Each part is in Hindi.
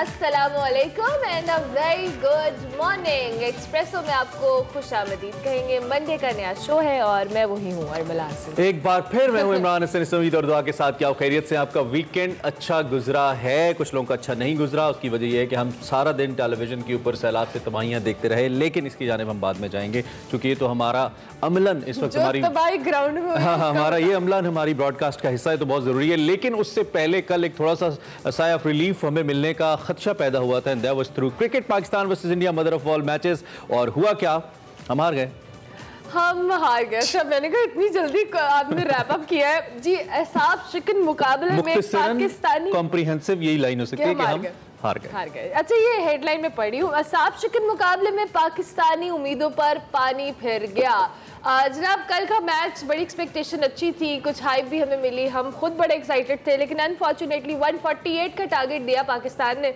अस्सलामुअलैकुम and a very good morning. Espresso में आपको खुशामदीद कहेंगे। मंडे का नया शो है और मैं वही हूँ अरमला हसन। एक बार फिर मैं हूँ इमरान हसन। इस उम्मीद और दुआ के साथ क्या खैरियत से आपका वीकेंड अच्छा गुजरा है। कुछ लोगों का अच्छा नहीं गुजरा, उसकी वजह यह है कि हम सारा दिन टेलीविजन के ऊपर सैलाब से तबाहियाँ देखते रहे, लेकिन इसकी जानिब हम बाद में जाएंगे क्योंकि ये तो हमारा अमलन इस वक्त हमारी ग्राउंड में हमारा ये अमलन हमारी ब्रॉडकास्ट का हिस्सा है, तो बहुत ज़रूरी है। लेकिन उससे पहले कल एक थोड़ा सा साय ऑफ रिलीफ हमें मिलने का खदशा पैदा हुआ था, and that was through cricket Pakistan versus India, mother of all matches. और हुआ क्या, हम हार गए। सब मैंने कहा इतनी जल्दी आपने रैप अप किया है जी। एहसाब शिकन मुकाबले में पाकिस्तानी कॉम्प्रिहेंसिव यही लाइन हो सकती है कि हम हार गए। अच्छा, ये हेडलाइन में पढ़ी हूँ। एहसाब शिकन मुकाबले में पाकिस्तानी उम्मीदों पर पानी फिर गया। जनाब, कल का मैच बड़ी एक्सपेक्टेशन अच्छी थी, कुछ हाइप भी हमें मिली, हम खुद बड़े एक्साइटेड थे, लेकिन अनफॉर्चुनेटली 148 का टारगेट दिया पाकिस्तान ने,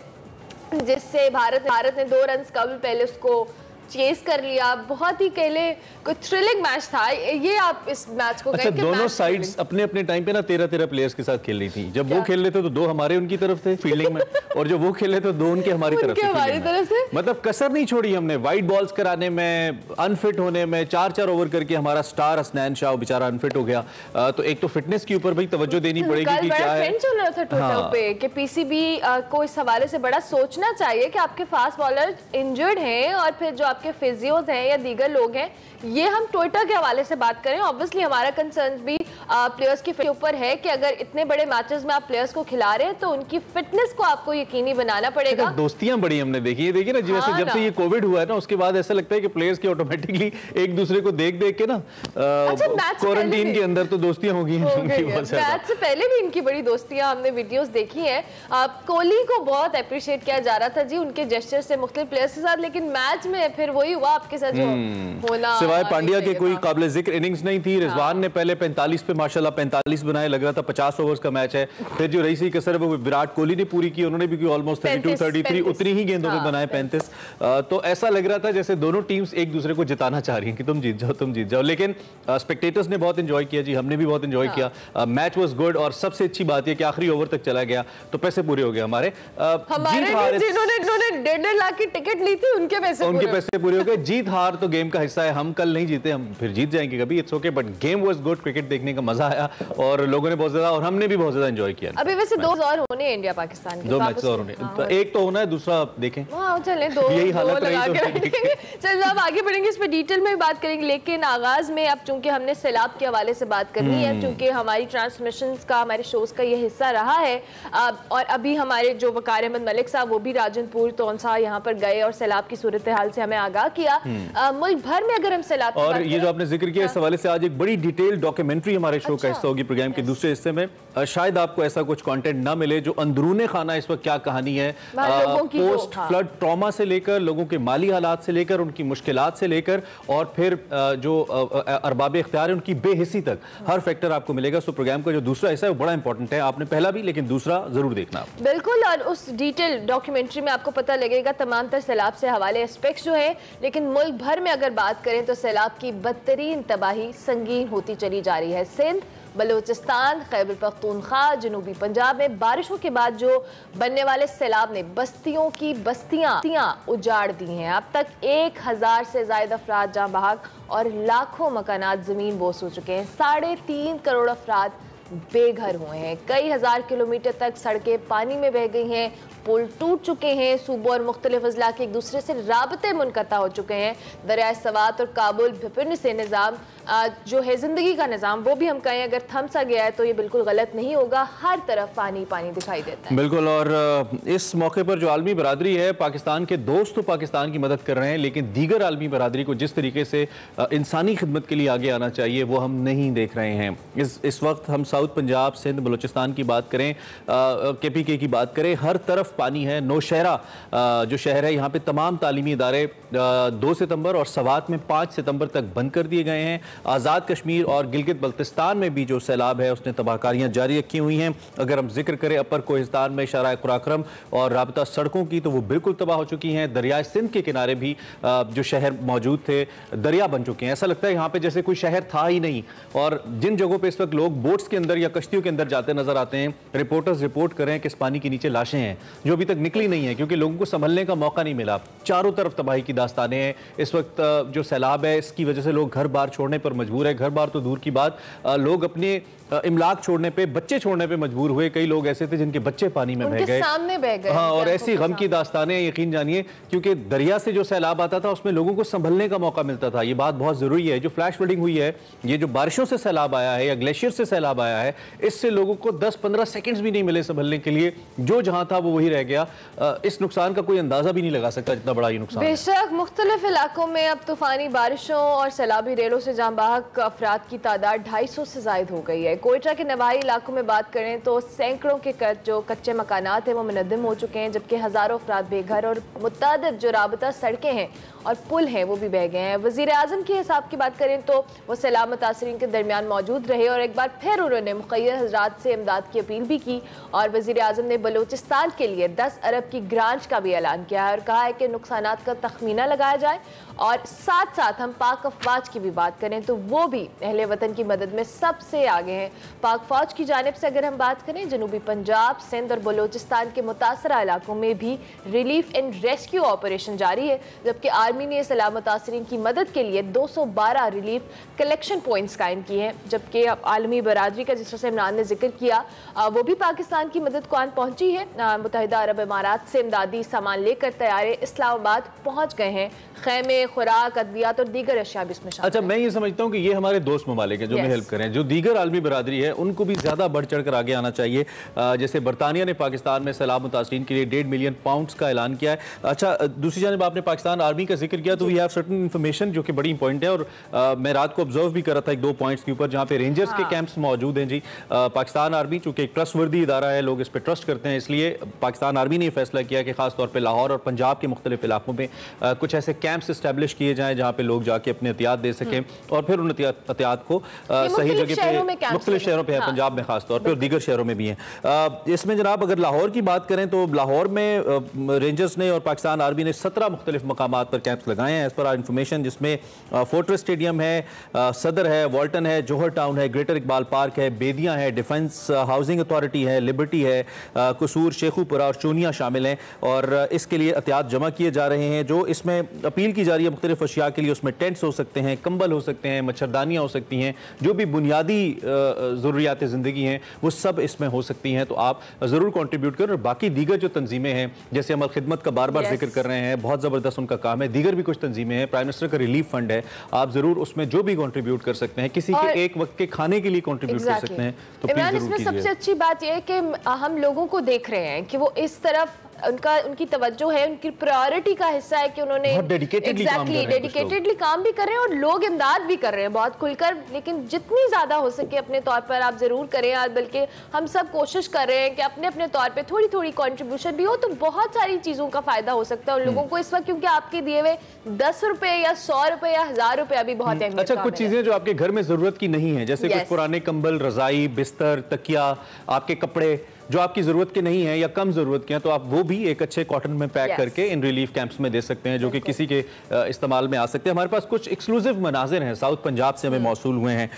जिससे भारत ने 2 रन कबल पहले उसको चेस कर लिया। बहुत ही पहले कोई थ्रिलिंग मैच था ये। आप इस मैच को अच्छा, दोनों साइड्स अपने अपने टाइम पे ना 13 प्लेयर्स के साथ खेल रही थी। जब वो खेल रहे थे तो 2 हमारे उनकी तरफ थे फील्डिंग में, और जब वो खेल रहे थे 2 उनके हमारी तरफ थे। मतलब कसर नहीं छोड़ी हमने वाइड बॉल्स कराने में, अनफिट होने में। 4 ओवर करके हमारा स्टार हसनैन शाह बेचारा अनफिट हो गया। तो एक तो फिटनेस के ऊपर भाई तवज्जो देनी पड़ेगी कि क्या है। चल रहा था ट्विटर पे कि पीसीबी को इस हवाले से बड़ा सोचना चाहिए कि आपके फास्ट बॉलर इंजर्ड हैं और फिर जो आपके फिजियोज हैं या दीगर लोग हैं, ये हम ट्विटर के हवाले से बात करें। ऑब्वियसली हमारा कंसर्न भी प्लेयर्स के ऊपर है कि अगर इतने बड़े मैचेस में आप प्लेयर्स को खिला रहे हैं तो उनकी फिटनेस को आपको यकीनी बनाना पड़ेगा। दोस्तियां बड़ी हमने देखी है, देखिए ना जी। वैसे जब से ये कोविड हुआ है ना, उसके बाद ऐसा लगता है कि प्लेयर्स की ऑटोमेटिकली एक दूसरे को देख के ना क्वारंटीन के अंदर तो दोस्तियां हो गई हैं। मैच से पहले भी इनकी बड़ी दोस्तियां हमने वीडियोस देखी हैं। कोहली को बहुत अप्रिशिएट किया जा रहा था जी उनके जेस्चर से मुख्तलिफ प्लेयर्स के साथ, लेकिन मैच में फिर वही हुआ आपके साथ जो होना। सिवाय पांड्या के कोई काबिल जिक्र इनिंग्स नहीं थी। रिजवान ने पहले 45 पे माशाल्लाह 45 बनाए, लग रहा था 50 ओवर्स का मैच है। फिर जो रही सी कसर वो विराट कोहली ने पूरी की, उन्होंने भी ऑलमोस्ट 32-33 उतनी ही गेंदों पे बनाए 35। तो ऐसा लग रहा था जैसे दोनों टीम्स एक दूसरे को जिताना चाह रही हैं कि तुम जीत जाओ। लेकिन स्पेक्टेटर्स ने बहुत एंजॉय किया जी, हमने भी बहुत एंजॉय किया। मैच वाज गुड और सबसे अच्छी बात यह कि आखिरी ओवर तक चला गया तो पैसे पूरे हो गए हमारे। जिन्होंने 1.5 लाख की टिकट ली थी उनके पैसे पूरे हो गए। जीत हार तो गेम का हिस्सा है। हम कल नहीं जीते, हम फिर जीत जाएंगे कभी, it's okay. But game was good, cricket देखने का मजा आया और लोगों ने बहुत ज्यादा और हमने भी बहुत ज्यादा एंजॉय किया। अभी वैसे 2 और होने हैं इंडिया पाकिस्तान के, 2 मैच और होने, एक तो होना है, दूसरा देखें। चले 2 यही हालत रही तो चलिए अब आगे बढ़ेंगे, इस पे डिटेल में बात करेंगे। लेकिन आगाज में अब चूंकि हमने सैलाब के हवाले से बात करनी है, क्योंकि हमारी ट्रांसमिशंस का, हमारे शोज का ये हिस्सा रहा है। और अभी हमारे जो वकार अहमद मलिक साहब वो भी राजनपुर तौनसा यहाँ पर गए और सैलाब की सूरत हाल से हमें आगाह किया। मुल्क भर में अगर हम सैलाब, और ये जो आपने जिक्र किया इस हवाले से आज एक बड़ी डिटेल डॉक्यूमेंट्री हमारे शो का हिस्सा होगी प्रोग्राम के दूसरे हिस्से में। शायद आपको ऐसा कुछ कंटेंट ना मिले जो अंदरूने खाना इस वक्त क्या कहानी है, पोस्ट फ्लड ट्रॉमा से लेकर लोगों के माली हालात से लेकर उनकी मुश्किलात से लेकर और फिर जो अरबाब इख्तियार है उनकी बेहिसी तक, हर फैक्टर आपको मिलेगा। सो प्रोग्राम का जो दूसरा हिस्सा है वो बड़ा इंपॉर्टेंट है। आपने पहला भी लेकिन दूसरा जरूर देखना बिल्कुल। और उस डिटेल डॉक्यूमेंट्री में आपको पता लगेगा तमाम तर सैलाब से हवाले एस्पेक्ट्स जो है। लेकिन मुल्क भर में अगर बात करें तो सैलाब की बदतरीन तबाही संगीन होती चली जा रही है। सिंध, बलूचिस्तान, खैबर पख्तूनख्वा, जनूबी पंजाब में बारिशों के बाद जो बनने वाले सैलाब ने बस्तियों की बस्तियां उजाड़ दी हैं। अब तक 1000 से ज्यादा अफराद जाँ बहक और लाखों मकानात जमीन बोस हो चुके हैं। 3.5 करोड़ अफराद बेघर हुए हैं। कई हजार किलोमीटर तक सड़कें पानी में बह गई हैं, पुल टूट चुके हैं, सूबों और मुख्तलिफ अजला के एक दूसरे से राबते मुनक़ता हो चुके हैं। दरिया सवात और काबुल भिपन्न से निज़ाम जो है ज़िंदगी का निज़ाम, वो भी हम कहें अगर थम सा गया है तो ये बिल्कुल गलत नहीं होगा। हर तरफ पानी पानी दिखाई देता है। बिल्कुल। और इस मौके पर जो आलमी बरादरी है, पाकिस्तान के दोस्त तो पाकिस्तान की मदद कर रहे हैं, लेकिन दीगर आलमी बरादरी को जिस तरीके से इंसानी खिदमत के लिए आगे आना चाहिए वो हम नहीं देख रहे हैं। इस वक्त हम साउथ पंजाब, सिंध, बलूचिस्तान की बात करें, KPK की बात करें, हर तरफ पानी है। नौशहरा जो शहर है, यहाँ पे तमाम तालीमी इदारे 2 सितंबर और सवात में 5 सितंबर तक बंद कर दिए गए हैं। आज़ाद कश्मीर और गिलगित बल्तिस्तान में भी जो सैलाब है उसने तबाहकारियाँ जारी रखी हुई हैं। अगर हम जिक्र करें अपर कोहिस्तान में शारा कुराक्रम और राबता सड़कों की, तो वो बिल्कुल तबाह हो चुकी हैं। दरिया सिंध के किनारे भी जो शहर मौजूद थे दरिया बन चुके हैं। ऐसा लगता है यहाँ पे जैसे कोई शहर था ही नहीं। और जिन जगहों पे इस वक्त लोग बोट्स के अंदर या कश्तियों के अंदर जाते नजर आते हैं, रिपोर्टर्स रिपोर्ट कर रहे हैं कि इस पानी के नीचे लाशें हैं। जो अभी तक निकली नहीं है, क्योंकि लोगों को संभलने का मौका नहीं मिला। चारों तरफ तबाही की दास्तानें हैं इस वक्त। जो सैलाब है इसकी वजह से लोग घर बार छोड़ने पर मजबूर है। घर बार तो दूर की बात, लोग अपने इमलाक छोड़ने पे, बच्चे छोड़ने पे मजबूर हुए। कई लोग ऐसे थे जिनके बच्चे पानी में बह गए, सामने बह गए। हाँ, और ऐसी गम की दास्तानें यकीन जानिए, क्योंकि दरिया से जो सैलाब आता था उसमें लोगों को संभलने का मौका मिलता था। ये बात बहुत जरूरी है। जो फ्लैश फ्लडिंग हुई है, ये जो बारिशों से सैलाब आया है या ग्लेशियर से सैलाब आया है, इससे लोगों को 10-15 सेकंड्स भी नहीं मिले संभलने के लिए। जो जहां था वो वही रह गया। इस नुकसान का कोई अंदाजा भी नहीं लगा सकता जितना बड़ा ये नुकसान। बेशक मुख्तलिफ इलाकों में अब तूफानी बारिशों और सैलाबी रेलों से जान बहक अफराद की तादाद 250 से जायद हो गई है। कोयटा के नवाही इलाकों में बात करें तो सैकड़ों के जो कच्चे मकानात हैं वो मुनद्दम हो चुके हैं, जबकि हज़ारों अफराद बेघर और मुतादिद जो राबता सड़कें हैं और पुल हैं वो भी बह गए हैं। वज़ीर आज़म के हिसाब की बात करें तो वो सैलाब मुतासरीन के दरमियान मौजूद रहे और एक बार फिर उन्होंने मुखय्यर हज़रात से इमदाद की अपील भी की। और वज़ीर आज़म ने बलूचिस्तान के लिए 10 अरब की ग्रांट का भी ऐलान किया है और कहा है कि नुकसानात का तखमीना लगाया जाए। और साथ साथ हम पाक अफवाज की भी बात करें तो वो भी अहले वतन की मदद में सबसे आगे हैं। पाक फौज की जानिब से अगर हम बात करें, जनूबी पंजाब, सिंध और बलूचिस्तान के मुतासरा इलाकों में भी रिलीफ एंड रेस्क्यू ऑपरेशन जारी है, जबकि आर्मी ने सैलाब मुतासरीन की मदद के लिए 212 रिलीफ कलेक्शन पॉइंट्स कायम किए हैं। जबकि आलमी बरादरी का, जिस तरह से इमरान ने जिक्र किया, वो भी पाकिस्तान की मदद को आन पहुंची है। मुत्तहिदा अरब इमारात से इमदादी सामान लेकर तैयारे इस्लामाबाद पहुंच गए हैं। खैमे, खुराक, अद्वियात और दीगर अशिया भी इसमें शामिल। अच्छा, मैं ये समझता हूँ कि ये हमारे दोस्त ममालिक हैं जो हमें हेल्प करें। जो दीगर आलमी बरादरी है उनको भी ज़्यादा बढ़ चढ़ कर आगे आना चाहिए। जैसे बरतानिया ने पाकिस्तान में सैलाब मुतासरीन के लिए 1.5 मिलियन पाउंड्स का ऐलान किया है। अच्छा, दूसरी जानिब आपने पाकिस्तान आर्मी का जिक्र किया तो वी हैव सर्टेन इन्फॉर्मेशन जो कि बड़ी इंपॉर्टेंट है। और मैं रात को ऑब्जर्व भी कर रहा था 1-2 पॉइंट्स के ऊपर जहाँ पे रेंजर्स के कैंप्स मौजूद हैं जी। पाकिस्तान आर्मी चूँकि एक ट्रस्टवर्दी इदारा है, लोग इस पर ट्रस्ट करते हैं, इसलिए पाकिस्तान आर्मी ने फैसला किया कि खासतौर पर लाहौर और पंजाब के मुख्तलिफ इलाकों में कुछ ऐसे कैंप्स इस्टेब्लिश किए जाएँ जहाँ पे लोग जाके अपने एहतियात दे सकें और फिर उन एहतियात को सही जगह पे, मुख्तलिफ शहरों पे है, पंजाब में खास तौर पे और दीगर शहरों में भी हैं। इसमें जनाब अगर लाहौर की बात करें तो लाहौर में रेंजर्स ने और पाकिस्तान आर्मी ने 17 मुख्तलिफ मकामात पर कैंप्स लगाए हैं एज पर इन्फॉर्मेशन, जिसमें फोर्ट्रेस स्टेडियम है, सदर है, वॉल्टन है, जौहर टाउन है, ग्रेटर इकबाल पार्क है, बेदियाँ है, डिफेंस हाउसिंग अथॉरिटी है, लिबर्टी है, कसूर, शेखुपुरा और चूनिया शामिल हैं। और इसके लिए एहतियात जमा किए जा रहे हैं। जो इसमें अपील की जा रही है मुख्तलिफ अशिया के लिए, उसमें टेंट्स हो सकते हैं, कंबल हो सकते हैं, मच्छरदानियाँ हो सकती हैं, जो भी बुनियादी ज़रूरियात ज़िंदगी हैं वो सब इसमें हो सकती हैं। तो आप ज़रूर कंट्रीब्यूट करें। और बाकी दीगर जो तंजीमें हैं, जैसे अमल खिदमत का बार बार जिक्र कर रहे हैं, बहुत ज़बरदस्त उनका काम है। दीगर भी कुछ तंजीमें हैं, प्राइम मिनिस्टर का रिलीफ फंड है, आप ज़रूर उसमें जो भी कंट्रीब्यूट कर सकते हैं, किसी के एक वक्त के खाने के लिए कंट्रीब्यूट कर सकते हैं तो प्लीज़ ज़रूर कीजिए। सबसे अच्छी बात यह है कि हम लोगों को देख रहे हैं कि वो इस तरफ उनकी तवज्जो है, उनकी प्रायोरिटी का हिस्सा है कि उन्होंने डेडिकेटेडली काम भी कर रहे हैं और लोग इमदाद भी कर रहे हैं बहुत खुलकर। लेकिन जितनी ज़्यादा हो सके अपने तौर पर आप ज़रूर करें। आज बल्कि हम सब कोशिश कर रहे हैं कि अपने अपने तौर पर थोड़ी थोड़ी कंट्रीब्यूशन भी हो तो बहुत सारी चीज़ों का फ़ायदा हो सकता है उन लोगों को इस वक्त, क्योंकि आपके दिए हुए 10 रुपये या 100 रुपये या 1000 रुपये अभी बहुत अहमियत। अच्छा, कुछ चीज़ें जो आपके घर में ज़रूरत की नहीं है, जैसे कुछ पुराने कंबल, रज़ाई, बिस्तर, तकिया, आपके कपड़े जो आपकी ज़रूरत के नहीं है या कम ज़रूरत के हैं, तो आप वो भी एक अच्छे कॉटन में पैक करके इन रिलीफ कैंप्स में दे सकते हैं, जो कि किसी के इस्तेमाल में आ सकते हैं। हमारे पास कुछ एक्सक्लूसिव मनाजिर हैं, साउथ पंजाब से हमें मौसूल हुए हैं,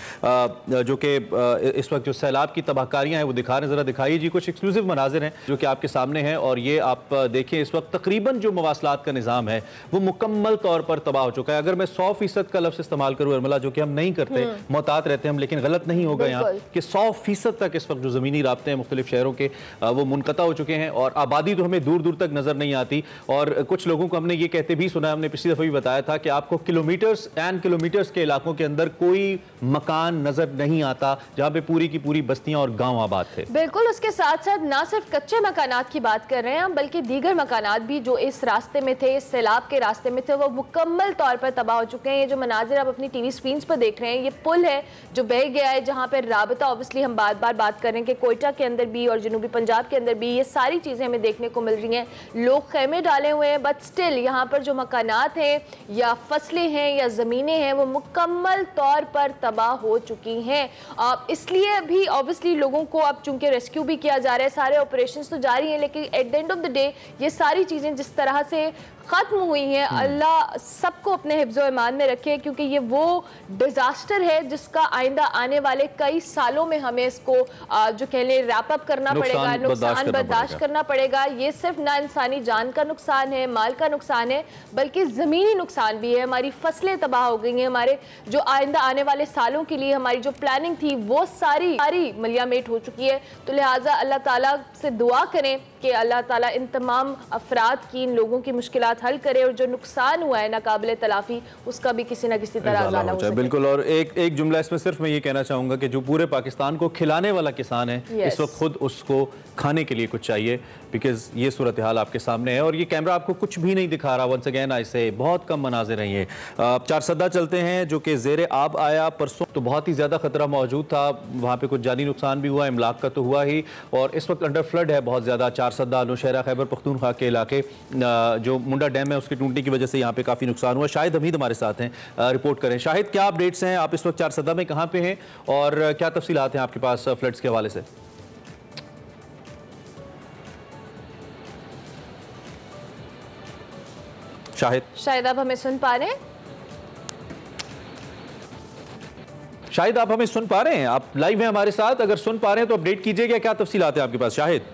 जो कि इस वक्त जो सैलाब की तबाहकारियाँ हैं वो दिखा रहे हैं। ज़रा दिखाइए जी, कुछ एक्सक्लूसिव मनाजिर हैं जो कि आपके सामने हैं। और ये आप देखें, इस वक्त तकरीबन जो मवासलात का निज़ाम है वो मुकम्मल तौर पर तबाह हो चुका है। अगर मैं 100% का लफ्ज़ इस्तेमाल करूँ अरमला, जो कि हम नहीं करते, मोहतात रहते हैं हम, लेकिन गलत नहीं होगा यहाँ कि 100% तक इस वक्त जो ज़मीनी राब्ते हैं मुख्तलिफ शहरों के वो मुनक़ता हो चुके हैं और आबादी तो हमें दूर दूर तक नजर नहीं आती। और कुछ लोगों को हमने ये कहते भी सुना, हमने पिछली दफ़ा भी बताया था कि आपको किलोमीटर्स एंड किलोमीटर्स के इलाकों के अंदर कोई मकान नजर नहीं आता जहाँ पे पूरी की पूरी बस्तियां और गांव आबाद थे। बिल्कुल, उसके साथ साथ ना सिर्फ कच्चे मकानात की बात कर रहे हैं हम, बल्कि दीगर मकानात भी जो इस रास्ते में थे, इस सैलाब के रास्ते में थे, वो मुकम्मल तौर पर तबाह हो चुके हैं। ये जो मनाजिर आप अपनी टीवी स्क्रीन पर देख रहे हैं, ये पुल है जो बह गया है, जहाँ पर राबता, ऑब्वियसली हम बार बार बात कर रहे हैं कि कोयटा के अंदर भी और जनूबी पंजाब के अंदर भी ये सारी चीज़ें हमें देखने को मिल रही हैं। लोग खैमे डाले हुए हैं, बट स्टिल यहाँ पर जो मकानात हैं या फसलें हैं या ज़मीनें हैं वो मुकम्मल तौर पर तबाह हो चुकी हैं। इसलिए भी ऑब्वियसली लोगों को अब चूंकि रेस्क्यू भी किया जा रहा है, सारे ऑपरेशंस तो जारी हैं, लेकिन at the end of the day ये सारी चीज़ें जिस तरह से ख़त्म हुई हैं। अल्लाह सबको अपने हिफ्ज़ व ईमान में रखे, क्योंकि ये वो डिज़ास्टर है जिसका आइंदा आने वाले कई सालों में हमें इसको जो कह लें रैप अप करना पड़ेगा, नुकसान बर्दाश्त करना पड़ेगा। ये सिर्फ ना इंसानी जान का नुकसान है, माल का नुकसान है, बल्कि ज़मीनी नुकसान भी है। हमारी फसलें तबाह हो गई हैं, हमारे जो आइंदा आने वाले सालों के लिए हमारी जो प्लानिंग थी वो सारी मलियामेट हो चुकी है। तो लिहाजा अल्लाह ताला से दुआ करें कि अल्लाह ताला इन तमाम अफराद की, इन लोगों की मुश्किलात हल करे, और जो नुकसान हुआ है नाकाबिले तलाफी उसका भी किसी ना किसी तरह अज़ाला हो सके। बिल्कुल। और एक जुमला इसमें सिर्फ मैं ये कहना चाहूँगा कि जो पूरे पाकिस्तान को खिलाने वाला किसान है, इस वक्त खुद उसको खाने के लिए कुछ चाहिए, बिकॉज ये सूरत हाल आपके सामने है और ये कैमरा आपको कुछ भी नहीं दिखा रहा। वंस अगेन ऐसे बहुत कम मनाजिर हैं ये। चारसदा चलते हैं जो कि ज़ेरे आब आया परसों, तो बहुत ही ज़्यादा खतरा मौजूद था, वहाँ पे कुछ जानी नुकसान भी हुआ, इमलाक का तो हुआ ही, और इस वक्त अंडर फ्लड है बहुत ज़्यादा। चारसदा, नौशहरा, खैबर पख्तूनख्वा के इलाके, जो मुंडा डैम है उसकी टूटने की वजह से यहाँ पे काफ़ी नुकसान हुआ। शाहिद हमीद हमारे साथ हैं, रिपोर्ट करें। शाहिद, क्या अपडेट्स हैं? आप इस वक्त चारसदा में कहाँ पे हैं और क्या तफसीलात हैं आपके पास फ्लड्स के हवाले से? शायद आप हमें सुन पा रहे हैं? शाहिद, आप हमें सुन पा रहे हैं? आप लाइव हैं हमारे साथ, अगर सुन पा रहे हैं तो अपडेट कीजिएगा, क्या तफसीलात हैं आपके पास? Shahid,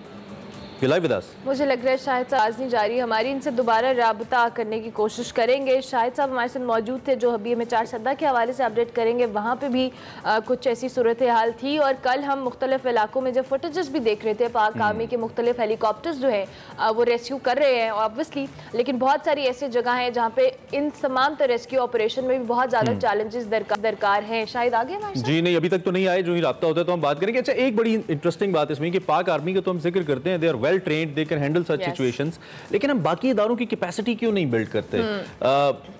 live with us. मुझे लग रहा है शाहिद साहब आज नहीं जा रही हमारी, इनसे दोबारा राबता करने की कोशिश करेंगे। शाहिद साहब हमारे साथ मौजूद थे जो अभी हमें चारसदा के हवाले से अपडेट करेंगे। वहाँ पे भी कुछ ऐसी सूरत हाल थी, और कल हम मुख्तलिफ इलाकों में जब फुटेजेस भी देख रहे थे, पाक आर्मी के मुख्तलिफ हेलीकॉप्टर्स जो है वो रेस्क्यू कर रहे हैं ऑब्वियसली, लेकिन बहुत सारी ऐसी जगह हैं जहाँ पे इन तमाम रेस्क्यू ऑपरेशन में भी बहुत ज़्यादा चैलेंजेस दरकार हैं। शायद आगे हमारे जी नहीं, अभी तक तो नहीं आए, जो ही राब्ता होता है तो हम बात करेंगे। अच्छा, एक बड़ी इंटरेस्टिंग बात इसमें कि पाक आर्मी का तो हम जिक्र करते हैं, they are well trained, they can handle such situations, लेकिन हम बाकी इदारों की कैपेसिटी क्यों नहीं बिल्ड करते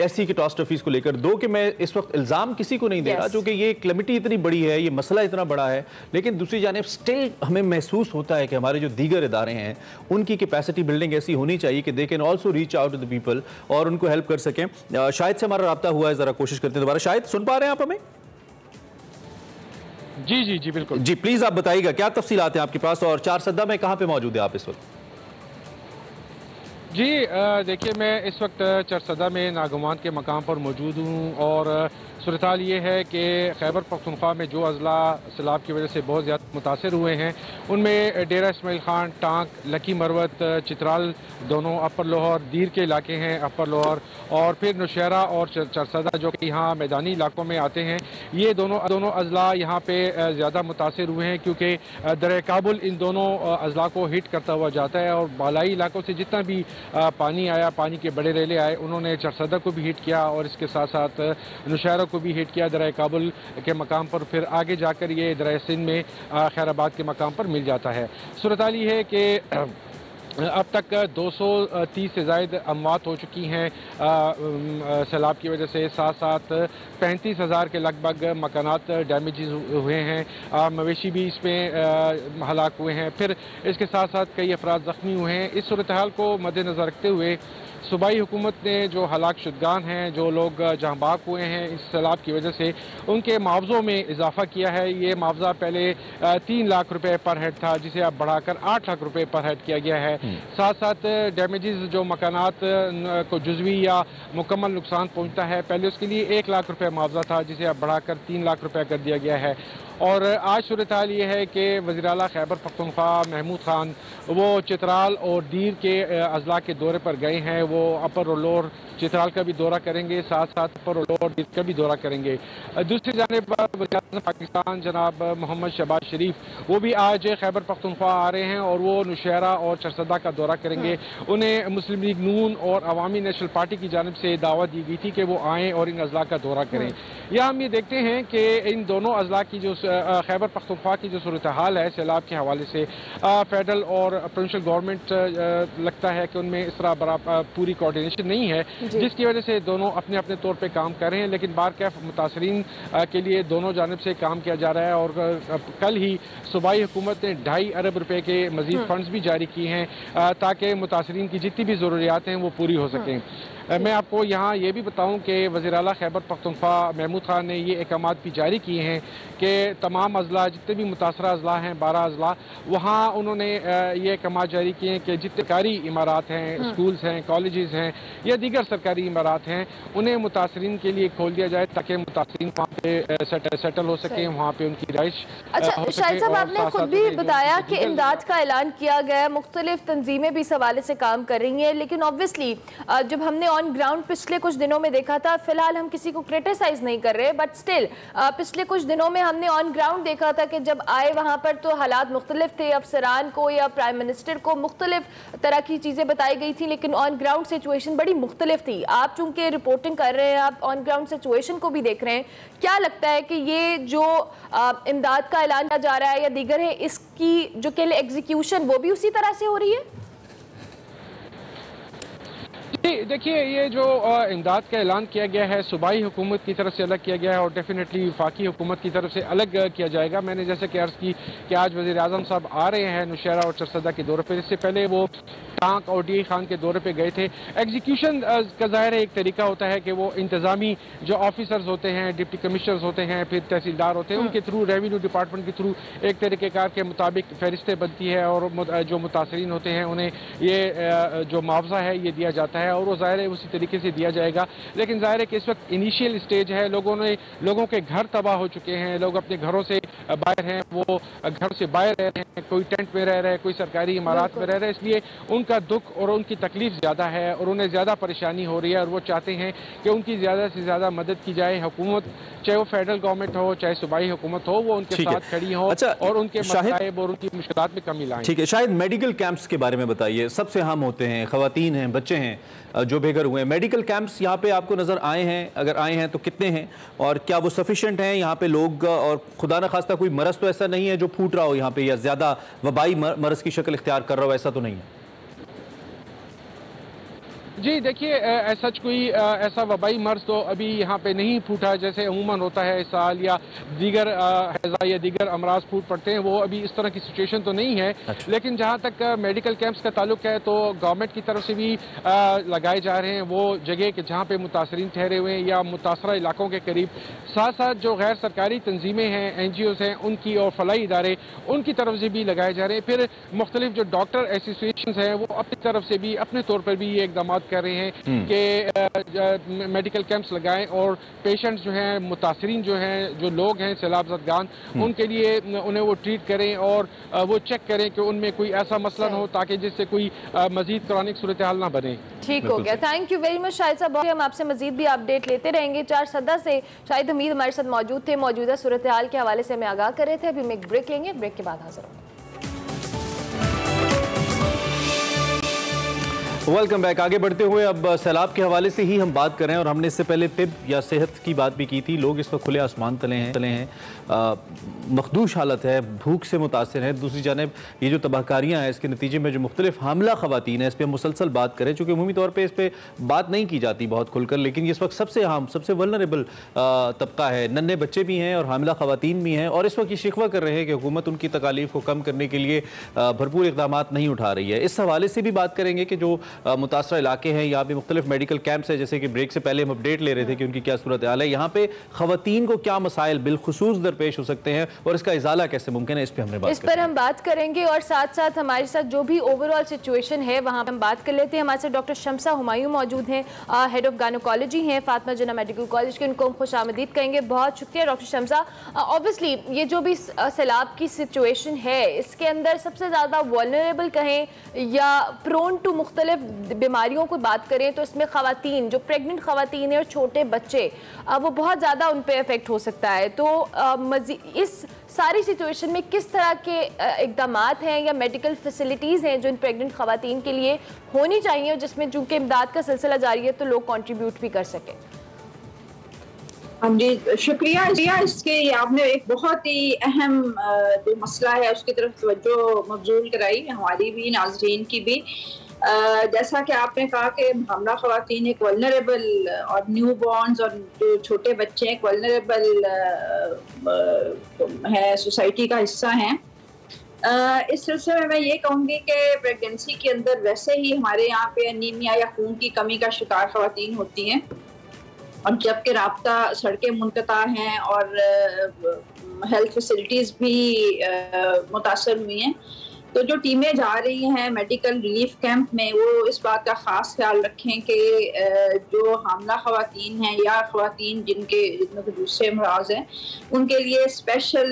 ऐसी कैटास्ट्रोफीज को लेकर? दो कि मैं इस वक्त इल्जाम किसी को नहीं दे रहा, जो कि ये क्लेमिटी इतनी बड़ी है, ये मसला इतना बड़ा है, लेकिन दूसरी जानिब स्टिल हमें महसूस होता है कि हमारे जो दीगर इदारे हैं उनकी कैपेसिटी बिल्डिंग ऐसी होनी चाहिए कि they can also reach out to the people और उनको हेल्प कर सकें। शायद से हमारा राब्ता हुआ है, जरा कोशिश करते हैं दोबारा। शायद सुन पा रहे हैं आप हमें? जी जी जी बिल्कुल जी, प्लीज आप बताइएगा क्या तफसीलात हैं आपके पास और चारसदा में कहां पे मौजूद है आप इस वक्त? जी देखिए, मैं इस वक्त चारसदा में नागवान के मकाम पर मौजूद हूँ और सूरत हाल ये है कि खैबर पख्तूनख्वा में जो अजला सैलाब की वजह से बहुत ज़्यादा मुतासर हुए हैं उनमें डेरा इस्माइल खान, टांक, लकी मरवत, चित्राल दोनों अपर लाहौर, दीर के इलाके हैं अपर लाहौर, और फिर नौशहरा और चारसदा जो कि यहाँ मैदानी इलाकों में आते हैं। ये दोनों अजला यहाँ पे ज़्यादा मुतासर हुए हैं क्योंकि दरिया काबुल इन दोनों अजला को हिट करता हुआ जाता है और बालाई इलाकों से जितना भी पानी आया, पानी के बड़े रेले आए, उन्होंने चारसदा को भी हिट किया और इसके साथ साथ नौशहरा को भी हिट किया दरिया काबुल के मकाम पर। फिर आगे जाकर ये दरिया सिंध में खैराबाद के मकाम पर मिल जाता है। सूरत हाल ये है कि अब तक 230 से ज़ायद अमवात हो चुकी हैं सैलाब की वजह से, साथ साथ 35,000 के लगभग मकानात डैमेजेस हुए हैं, मवेशी भी इसमें हलाक हुए हैं, फिर इसके साथ साथ कई अफराद ज़ख्मी हुए हैं। इस सूरत हाल को मद्देनज़र रखते हुए सूबाई हुकूमत ने जो हलाक शुदगान हैं, जो लोग जहाँ बाग हुए हैं इस सैलाब की वजह से, उनके मुआवज़ों में इजाफा किया है। ये मुआवजा पहले 3 लाख रुपए पर हेड था, जिसे अब बढ़ाकर 8 लाख रुपए पर हेड किया गया है। साथ साथ डैमेजेस जो मकानात को जुज़वी या मुकम्मल नुकसान पहुँचता है, पहले उसके लिए 1 लाख रुपये मुआवजा था, जिसे अब बढ़ाकर 3 लाख रुपये कर दिया गया है। और आज सूरत हाल ये है कि वज़ीर आला खैबर पख्तूनख्वा महमूद खान वो चित्राल और दीर के अजला के दौरे पर गए हैं। वो अपर और चित्राल का भी दौरा करेंगे, साथ साथ अपर और दीर का भी दौरा करेंगे। दूसरी जानिब पाकिस्तान जनाब मोहम्मद शहबाज शरीफ वो भी आज खैबर पख्तूनख्वा आ रहे हैं और वो नौशहरा और चारसदा का दौरा करेंगे। उन्हें मुस्लिम लीग नून और अवामी नेशनल पार्टी की जानिब से दावत दी गई थी कि वो आएँ और इन अजला का दौरा करें। या हम ये देखते हैं कि इन दोनों अजला की जो खैबर पख्तूनख्वा की जो सूरत हाल है सैलाब के हवाले से, फेडरल और प्रोविंशियल गवर्नमेंट लगता है कि उनमें इस तरह पूरी कोऑर्डिनेशन नहीं है, जिसकी वजह से दोनों अपने अपने तौर पे काम कर रहे हैं। लेकिन बारकैफ मुतासरीन के लिए दोनों जानिब से काम किया जा रहा है और कल ही सूबाई हुकूमत ने 2.5 अरब रुपए के मजीद फंड्स भी जारी किए हैं ताकि मुतासरीन की जितनी भी ज़रूरियात हैं वो पूरी हो सकें। मैं आपको यहाँ ये भी बताऊँ कि वज़ीर आला खैबर पख्तूनख्वा महमूद खान ने ये अहकामात भी जारी किए हैं कि तमाम अजला जितने भी मुतासरा अजला हैं 12 अजला, वहाँ उन्होंने ये अहकामात जारी किए हैं कि जितने सरकारी इमारात हैं, स्कूल्स हैं, कॉलेजेस हैं या दीगर सरकारी इमारात हैं, उन्हें मुतासरीन के लिए खोल दिया जाए ताकि मुतासरीन वहाँ पे सेटल हो सकें, वहाँ पे उनकी रिहाइश। अच्छा शाहिद साहब, आपने खुद भी बताया कि इमदाद का ऐलान किया गया, मुख्तलिफ तंजीमें भी इस हवाले से काम कर रही हैं, लेकिन ऑब्वियसली जब हमने ऑन ग्राउंड पिछले कुछ दिनों में देखा था, फिलहाल हम किसी को क्रिटिसाइज नहीं कर रहे, बट स्टिल पिछले कुछ दिनों में हमने ऑन ग्राउंड देखा था कि जब आए वहाँ पर तो हालात मुख्तलिफ थे, अफसरान को या प्राइम मिनिस्टर को मुख्तलिफ तरह की चीज़ें बताई गई थी, लेकिन ऑन ग्राउंड सिचुएशन बड़ी मुख्तलिफ थी। आप चूंकि रिपोर्टिंग कर रहे हैं, आप ऑन ग्राउंड सिचुएशन को भी देख रहे हैं, क्या लगता है कि ये जो इमदाद का ऐलान किया जा रहा है या दीगर है, इसकी जो कि एग्जीक्यूशन वो भी उसी तरह से हो रही है? जी देखिए, ये जो इमदाद का ऐलान किया गया है सूबाई हुकूमत की तरफ से अलग किया गया है और डेफिनेटली वफाकी हुकूमत की तरफ से अलग किया जाएगा। मैंने जैसे कि अर्ज़ की कि आज वज़ीर आज़म साहब आ रहे हैं नौशहरा और चरसदा के दौरे पर, इससे पहले वो टांक और डी खान के दौरे पे गए थे। एग्जीक्यूशन का ज़ाहिर है एक तरीका होता है कि वो इंतज़ामी जो ऑफिसर्स होते हैं, डिप्टी कमिश्नर्स होते हैं, फिर तहसीलदार होते हैं, उनके थ्रू रेवेन्यू डिपार्टमेंट के थ्रू एक तरीक़ेकार के मुताबिक फहरिस्तें बनती है और जो मुतासरीन होते हैं उन्हें ये जो मुआवजा है ये दिया जाता है और वो ज़ाहिर है उसी तरीके से दिया जाएगा। लेकिन ज़ाहिर है कि इस वक्त इनिशियल स्टेज है, लोगों के घर तबाह हो चुके हैं, लोग अपने घरों से बाहर हैं, वो घर से बाहर रह रहे हैं, कोई टेंट में रह रहा है, कोई सरकारी इमारत में रह रहा है, इसलिए उनका दुख और उनकी तकलीफ ज़्यादा है और उन्हें ज़्यादा परेशानी हो रही है और वो चाहते हैं कि उनकी ज़्यादा से ज़्यादा मदद की जाए। हुकूमत, चाहे वो फेडरल गवर्नमेंट हो चाहे सूबाई हुकूमत हो, वो उनके साथ खड़ी हो और उनके मसाइब और उनकी मुश्किलात में कमी लाएं। ठीक है, शायद मेडिकल कैंप्स के बारे में बताइए, सबसे अहम होते हैं, खवातीन हैं, बच्चे हैं जो बेघर हुए हैं। मेडिकल कैंप्स यहाँ पे आपको नज़र आए हैं? अगर आए हैं तो कितने हैं और क्या वो सफिशिएंट हैं यहाँ पे लोग? और खुदा न खास्ता कोई मरज़ तो ऐसा नहीं है जो फूट रहा हो यहाँ पे या ज़्यादा वबाई मरज़ की शक्ल इख्तियार कर रहा हो, ऐसा तो नहीं है? जी देखिए, सच कोई ऐसा वबाई मर्ज तो अभी यहाँ पे नहीं फूटा जैसे अमूमन होता है इस साल या दीगर हैज़ा या दीगर अमराज फूट पड़ते हैं, वो अभी इस तरह की सिचुएशन तो नहीं है। अच्छा। लेकिन जहाँ तक मेडिकल कैंप्स का ताल्लुक है तो गवर्नमेंट की तरफ से भी लगाए जा रहे हैं वो जगह कि जहाँ पे मुतासरीन ठहरे हुए हैं या मुतासरा इलाकों के करीब। साथ साथ जो गैर सरकारी तंजीमें हैं, NGOs हैं, उनकी और फलाई इदारे, उनकी तरफ से भी लगाए जा रहे हैं। फिर मुख्तलिफ जो डॉक्टर एसोसिएशन हैं वो अपनी तरफ से भी अपने तौर पर भी ये इकदाम कर रहे हैं कि मेडिकल कैंप्स लगाएं और पेशेंट्स जो हैं, मुतासरीन जो हैं, जो लोग हैं सैलाब ज़दगान, उनके लिए उन्हें वो ट्रीट करें और वो चेक करें कि उनमें कोई ऐसा मसला न हो ताकि जिससे कोई मजीद क्रॉनिक सूरत हाल ना बने। ठीक हो गया, thank you very much Shahid साहब। हम आपसे मजीद भी अपडेट लेते रहेंगे। चारसदा से शाहिद हमीद हमारे साथ मौजूद थे, मौजूदा सूरत हाल के हवाले से हमें आगाह कर रहे थे। अभी हम एक ब्रेक लेंगे, ब्रेक के बाद हाजिर होंगे। Welcome back. आगे बढ़ते हुए अब सैलाब के हवाले से ही हम बात कर रहे हैं और हमने इससे पहले तिब या सेहत की बात भी की थी। लोग इस वक्त खुले आसमान तले हैं, मखदूश हालत है, भूख से मुतासर हैं। दूसरी जानिब ये जो तबाहकारियाँ हैं इसके नतीजे में जो मुख्तलिफ हामला ख़वातीन है, इस पर मुसलसल बात करें, चूँकि अमूमी तौर पर इस पर बात नहीं की जाती बहुत खुलकर, लेकिन इस वक्त सबसे अहम, सबसे वल्नरेबल तबका है। नन्हे बच्चे भी हैं और हामला ख़वातीन भी हैं और इस वक्त ये शिकवा कर रहे हैं कि हुकूमत उनकी तकालीफ को कम करने के लिए भरपूर इक़दाम नहीं उठा रही है। इस हवाले से भी बात करेंगे कि जो मुतासरा इलाके हैं, यहाँ पे मुख्तलिफ मेडिकल कैंप्स है, जैसे कि ब्रेक से पहले हम अपडेट ले रहे थे कि उनकी क्या सूरत हाल है। यहाँ पे खवातीन को क्या मसाइल बिलखुसूस दरपेश हो सकते हैं और इसका इजाला कैसे मुमकिन है, इस पर हम बात करेंगे और साथ साथ हमारे साथ जो भी ओवरऑल सिचुएशन है वहाँ हम बात कर लेते हैं। हमारे साथ डॉक्टर शम्सा हुमायूं मौजूद हैं, हेड ऑफ गायनोकोलॉजी हैं फातिमा जिन्ना मेडिकल कॉलेज के, उनको हम खुशामदीद कहेंगे। बहुत शुक्रिया डॉक्टर शम्सा। ऑब्वियसली ये जो भी सैलाब की सिचुएशन है इसके अंदर सबसे ज़्यादा वल्नरेबल कहें या प्रोन टू मुख्तलिफ बीमारियों को बात करें तो इसमें ख़वातीन, जो प्रेग्नेंट ख़वातीन है और छोटे बच्चे, वो बहुत ज़्यादा उन पर इफेक्ट हो सकता है। तो इस सारी सिचुएशन में किस तरह के इक़दाम हैं या मेडिकल फैसिलिटीज़ हैं जो इन प्रेग्नेंट ख़वातीन के लिए होनी चाहिए और जिसमें चूँकि इमदाद का सिलसिला जारी है तो लोग कंट्रीब्यूट भी कर सकें? हाँ जी, शुक्रिया। इसके आपने एक बहुत ही अहम जो मसला है उसकी तरफ तवज्जो मबजूल कराई, हमारी भी नाज़रीन की भी। जैसा कि आपने कहा कि हमला ख़वातीन एक वल्नरेबल और न्यू बॉर्न्स और जो छोटे बच्चे एक वल्नरेबल है, सोसाइटी का हिस्सा हैं। इस सिलसिले में मैं ये कहूँगी कि प्रेगनेंसी के अंदर वैसे ही हमारे यहाँ पे अनीमिया या खून की कमी का शिकार ख़वातीन होती हैं, और जबकि राब्ता सड़कें मुनक़ता हैं और हेल्थ फैसिलिटीज़ भी मुतासर हुई हैं, तो जो टीमें जा रही हैं मेडिकल रिलीफ कैंप में, वो इस बात का ख़ास ख्याल रखें कि जो हामला ख़वातीन हैं या ख़वातीन जिनमें दूसरे अमराज हैं, उनके लिए स्पेशल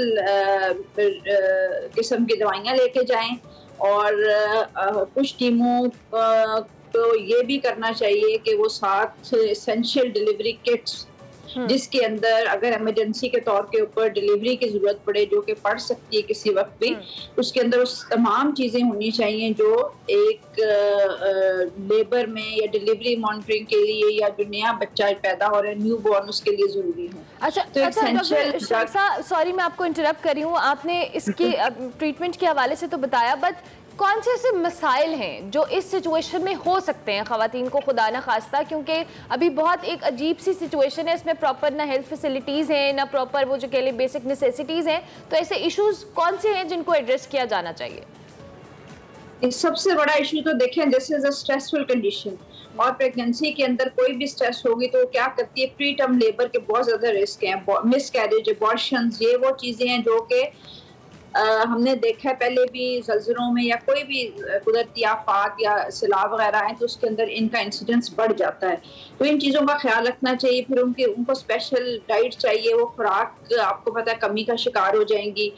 किस्म की दवाइयाँ लेके जाएं। और कुछ टीमों तो ये भी करना चाहिए कि वो साथ एसेंशियल डिलीवरी किट्स, जिसके अंदर अगर इमरजेंसी के तौर के ऊपर डिलीवरी की जरूरत पड़े, जो कि पड़ सकती है किसी वक्त भी, उसके अंदर उस तमाम चीजें होनी चाहिए जो एक लेबर में या डिलीवरी मॉनिटरिंग के लिए या जो नया बच्चा पैदा हो रहा है न्यू बॉर्न, उसके लिए जरूरी है। अच्छा, तो डॉक्टर शमसा, सॉरी मैं आपको इंटरप्ट कर रही हूँ, आपने इसकी ट्रीटमेंट के हवाले से तो बताया, बट कौन से ऐसे मसाइल हैं जो इस सिचुएशन में हो सकते हैं ख़वातीन को, खुदा न खास्ता, क्योंकि अभी बहुत एक अजीब सी सिचुएशन है, इसमें प्रॉपर ना हेल्थ फैसिलिटीज़ हैं ना प्रॉपर वो जो कह लें बेसिक नेसेसिटीज़ हैं, तो ऐसे इश्यूज कौन से हैं जिनको एड्रेस किया जाना चाहिए? सबसे बड़ा इशू तो देखें, this is a stressful condition, और प्रेगनेंसी के अंदर कोई भी स्ट्रेस होगी तो क्या करती है, प्री टर्म लेबर के बहुत ज़्यादा रिस्क हैं, मिस कैरेज, अबॉर्शंस, ये वो चीज़ें हैं जो कि हमने देखा है पहले भी ज़लज़लों में या कोई भी कुदरती आफात या सैलाब वगैरह आए तो उसके अंदर इनका इंसिडेंस बढ़ जाता है। तो इन चीज़ों का ख्याल रखना चाहिए। फिर उनको स्पेशल डाइट चाहिए, वो खुराक आपको पता है कमी का शिकार हो जाएंगी।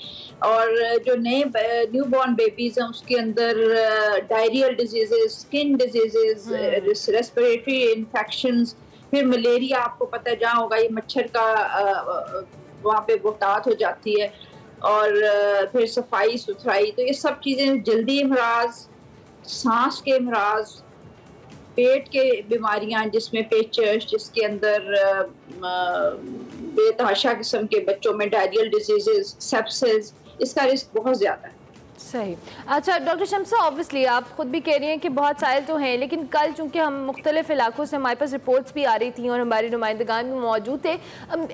और जो नए न्यू बॉर्न बेबीज़ हैं उसके अंदर diarrhoeal disease, skin disease, respiratory infections, फिर मलेरिया आपको पता है जहाँ होगा ये मच्छर का वहाँ पे बहुतात हो जाती है, और फिर सफाई सुथराई, तो ये सब चीज़ें, जल्दी इमराज, सांस के इमराज, पेट के बीमारियां जिसमें पेचश, जिसके अंदर बेतहाशा किस्म के बच्चों में डायरियल डिजीजेस, सेप्सिस, इसका रिस्क बहुत ज़्यादा है। सही। अच्छा डॉक्टर शमसा, ऑब्वियसली आप खुद भी कह रही हैं कि बहुत सारे तो हैं, लेकिन कल चूँकि हम मुख्तलिफ इलाकों से हमारे पास रिपोर्ट्स भी आ रही थी और हमारे नुमाइंदगान भी मौजूद थे,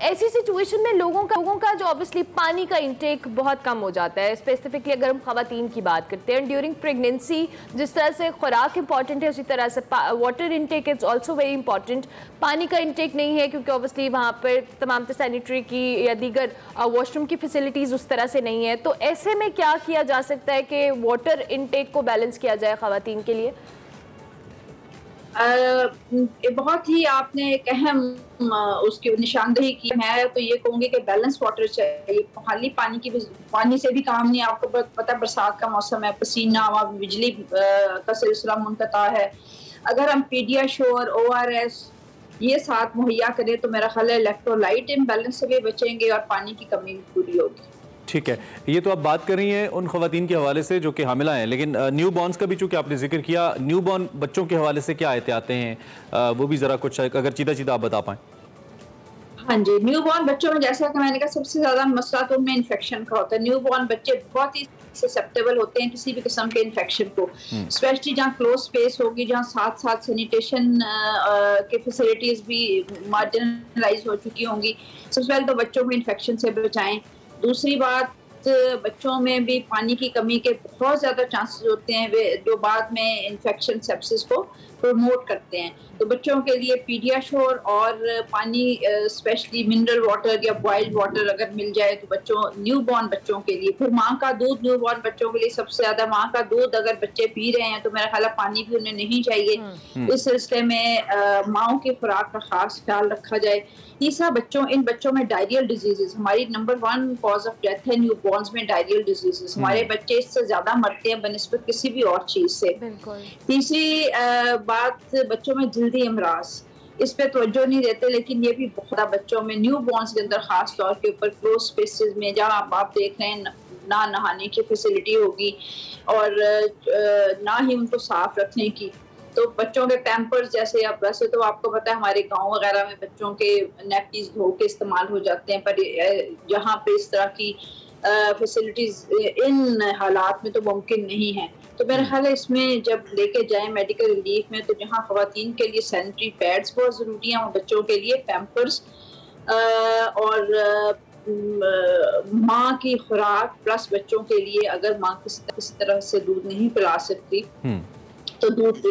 ऐसी सिचुएशन में लोगों का जो ऑब्वियसली पानी का इंटेक बहुत कम हो जाता है, स्पेसिफिकली अगर हम ख़वातीन की बात करते हैं। ड्यूरिंग प्रेगनेंसी जिस तरह से खुराक इंपॉर्टेंट है, उसी तरह से water intake is also very important. पानी का इंटेक नहीं है क्योंकि ऑब्वियसली वहाँ पर तमाम सैनिटरी की या दीगर वॉशरूम की फैसिलिटीज़ उस तरह से नहीं है, तो ऐसे में क्या किया जा सकता है कि वाटर इनटेक को बैलेंस किया जाए ख़वातीन के लिए? बहुत ही आपने एक अहम उसकी निशानदेही की। मैं तो ये कहूँगी कि बैलेंस वाटर चाहिए, खाली पानी से भी काम नहीं। आपको पता है बरसात का मौसम है, पसीना, वहाँ बिजली का सिलसिला मुनक़ता है। अगर हम पीडियाश्योर, ORS ये साथ मुहैया करें तो मेरा ख्याल है इलेक्ट्रोलाइट इम्बैलेंस से भी बचेंगे और पानी की कमी भी पूरी होगी। ठीक है, ये तो आप बात कर रही हैं उन ख़वातीन के हवाले से जो कि हामिला हैं, लेकिन न्यू बॉर्न्स का भी चूँकि आपने जिक्र किया, न्यू बॉर्न बच्चों के हवाले से क्या एहतियातें हैं, वो भी ज़रा कुछ अगर सीधा आप बता पाएँ। हाँ जी, न्यू बॉर्न बच्चों में जैसा कि मैंने कहा सबसे ज़्यादा मसला तो उनमें इन्फेक्शन का होता है। न्यू बॉर्न बच्चे बहुत ही ससेप्टेबल होते हैं किसी भी किस्म के इन्फेक्शन को, स्पेशली जहाँ क्लोज स्पेस होगी, जहाँ साथ साथ सैनिटेशन की फैसिलिटीज़ भी मार्जिनलाइज हो चुकी होंगी। सबसे पहले तो बच्चों को इन्फेक्शन से बचाएं। दूसरी बात, बच्चों में भी पानी की कमी के बहुत ज़्यादा चांसेस होते हैं वे जो बाद में इन्फेक्शन सेप्सिस को प्रमोट करते हैं। तो बच्चों के लिए पीडियाश्योर और पानी स्पेशली मिनरल वाटर या बॉइल्ड वाटर अगर मिल जाए तो बच्चों, न्यू बॉर्न बच्चों के लिए। फिर माँ का दूध न्यू बॉर्न बच्चों के लिए सबसे ज़्यादा, माँ का दूध अगर बच्चे पी रहे हैं तो मेरा ख्याल है पानी भी उन्हें नहीं चाहिए। इस सिलसिले में माँओं की खुराक का खास ख्याल रखा जाए। तीसरा, इन बच्चों में डायरियल डिजीजेस, हमारी नंबर 1 कॉज ऑफ डेथ है न्यू बॉर्न्स में डायरियल डिजीजेस। हमारे बच्चे इससे ज्यादा मरते हैं बनिस्बत किसी भी और चीज से। तीसरी बात, बच्चों में जल्दी अमराज, इस पे तवज्जो नहीं देते, लेकिन ये भी बहुत बच्चों में न्यू बॉर्न्स के अंदर खास तौर के ऊपर क्लोज स्पेसेस में जहाँ आप देख रहे हैं ना नहाने की फैसिलिटी होगी और ना ही उनको साफ रखने की। तो बच्चों के पैम्पर्स जैसे, अब वैसे तो आपको पता है हमारे गांव वगैरह में बच्चों के नैपकीज धो के इस्तेमाल हो जाते हैं, पर यहाँ पे इस तरह की फैसिलिटीज इन हालात में तो मुमकिन नहीं है। तो मेरा ख्याल है इसमें जब लेके जाएं मेडिकल रिलीफ में, तो जहाँ ख़वातीन के लिए सैनिटरी पैड्स बहुत ज़रूरी हैं, बच्चों के लिए पैम्पर्स और माँ की खुराक प्लस बच्चों के लिए अगर माँ किसी तरह से दूध नहीं पिला सकती तो दूध की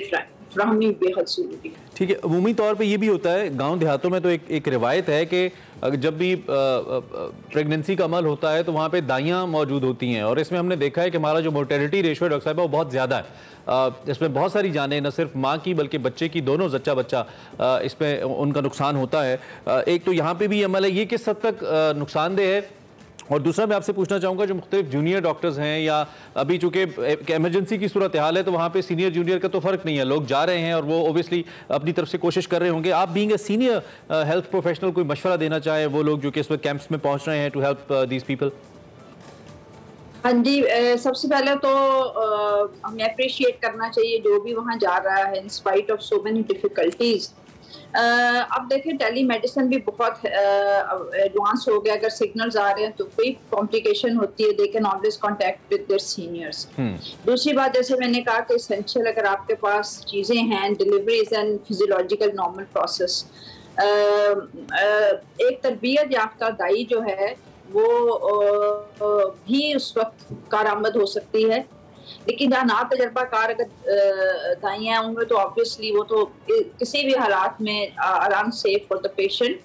फ्राहमी बेहद जरूरी है। ठीक है, अमूमी तौर पे ये भी होता है गांव देहातों में, तो एक रिवायत है कि जब भी प्रेगनेंसी का अमल होता है तो वहाँ पे दाइयाँ मौजूद होती हैं, और इसमें हमने देखा है कि हमारा जो मोर्टेलिटी रेशो है डॉक्टर साहब वो बहुत ज़्यादा है। इसमें बहुत सारी जानें, न सिर्फ माँ की बल्कि बच्चे की, दोनों जच्चा बच्चा इसमें उनका नुकसान होता है। एक तो यहाँ पे भी अमल है, ये किस हद तक नुकसानदेह है? और दूसरा मैं आपसे पूछना चाहूँगा, जो मुख्तलिफ जूनियर डॉक्टर्स हैं, या अभी चूँकि एमरजेंसी की सूरत हाल है तो वहाँ पे सीनियर जूनियर का तो फ़र्क नहीं है, लोग जा रहे हैं और वो ओबियसली अपनी तरफ से कोशिश कर रहे होंगे। आप being a senior health professional कोई मशवरा देना चाहें वो लोग जो कि इस वक्त कैंप्स में पहुँच रहे हैं टू हेल्प दीज पीपल? हाँ जी, सबसे पहले तो हमें अप्रिशिएट करना चाहिए जो भी वहाँ जा रहा है in spite of so many difficulties. अब देखिए टेली मेडिसिन भी बहुत एडवांस हो गया, अगर सिग्नल्स आ रहे हैं तो कोई कॉम्प्लिकेशन होती है they can always contact with their seniors. दूसरी बात, जैसे मैंने कहा कि एसेंशियल अगर आपके पास चीज़ें हैं, deliveries and physiological normal process, एक तरबियत याफ्ता दाई जो है वो भी उस वक्त कारआमद हो सकती है, लेकिन जहाँ ना तजर्बाकार अगर दाइयाँ हैं उनमें तो ऑब्वियसली वो तो किसी भी हालात में are unsafe for the patient,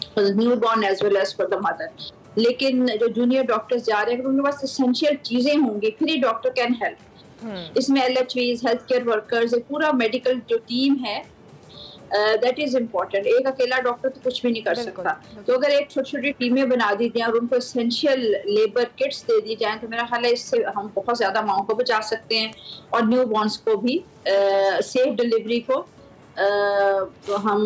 for the newborn as well as for the mother. लेकिन जो जूनियर डॉक्टर्स जा रहे हैं उनके पास एसेंशियल चीजें होंगी, फिर ही डॉक्टर कैन हेल्प। इसमें LHVs, हेल्थ केयर वर्कर्स, एक पूरा मेडिकल जो टीम है दैट इज इम्पोर्टेंट। एक अकेला डॉक्टर तो कुछ भी नहीं कर सकता, तो अगर एक छोटी छोटी टीमें बना दी जाए और उनको एसेंशियल लेबर किट्स दे दी जाए तो मेरा ख्याल है इससे हम बहुत ज्यादा माओं को बचा सकते हैं और न्यू बॉर्न्स को भी सेफ डिलीवरी को हम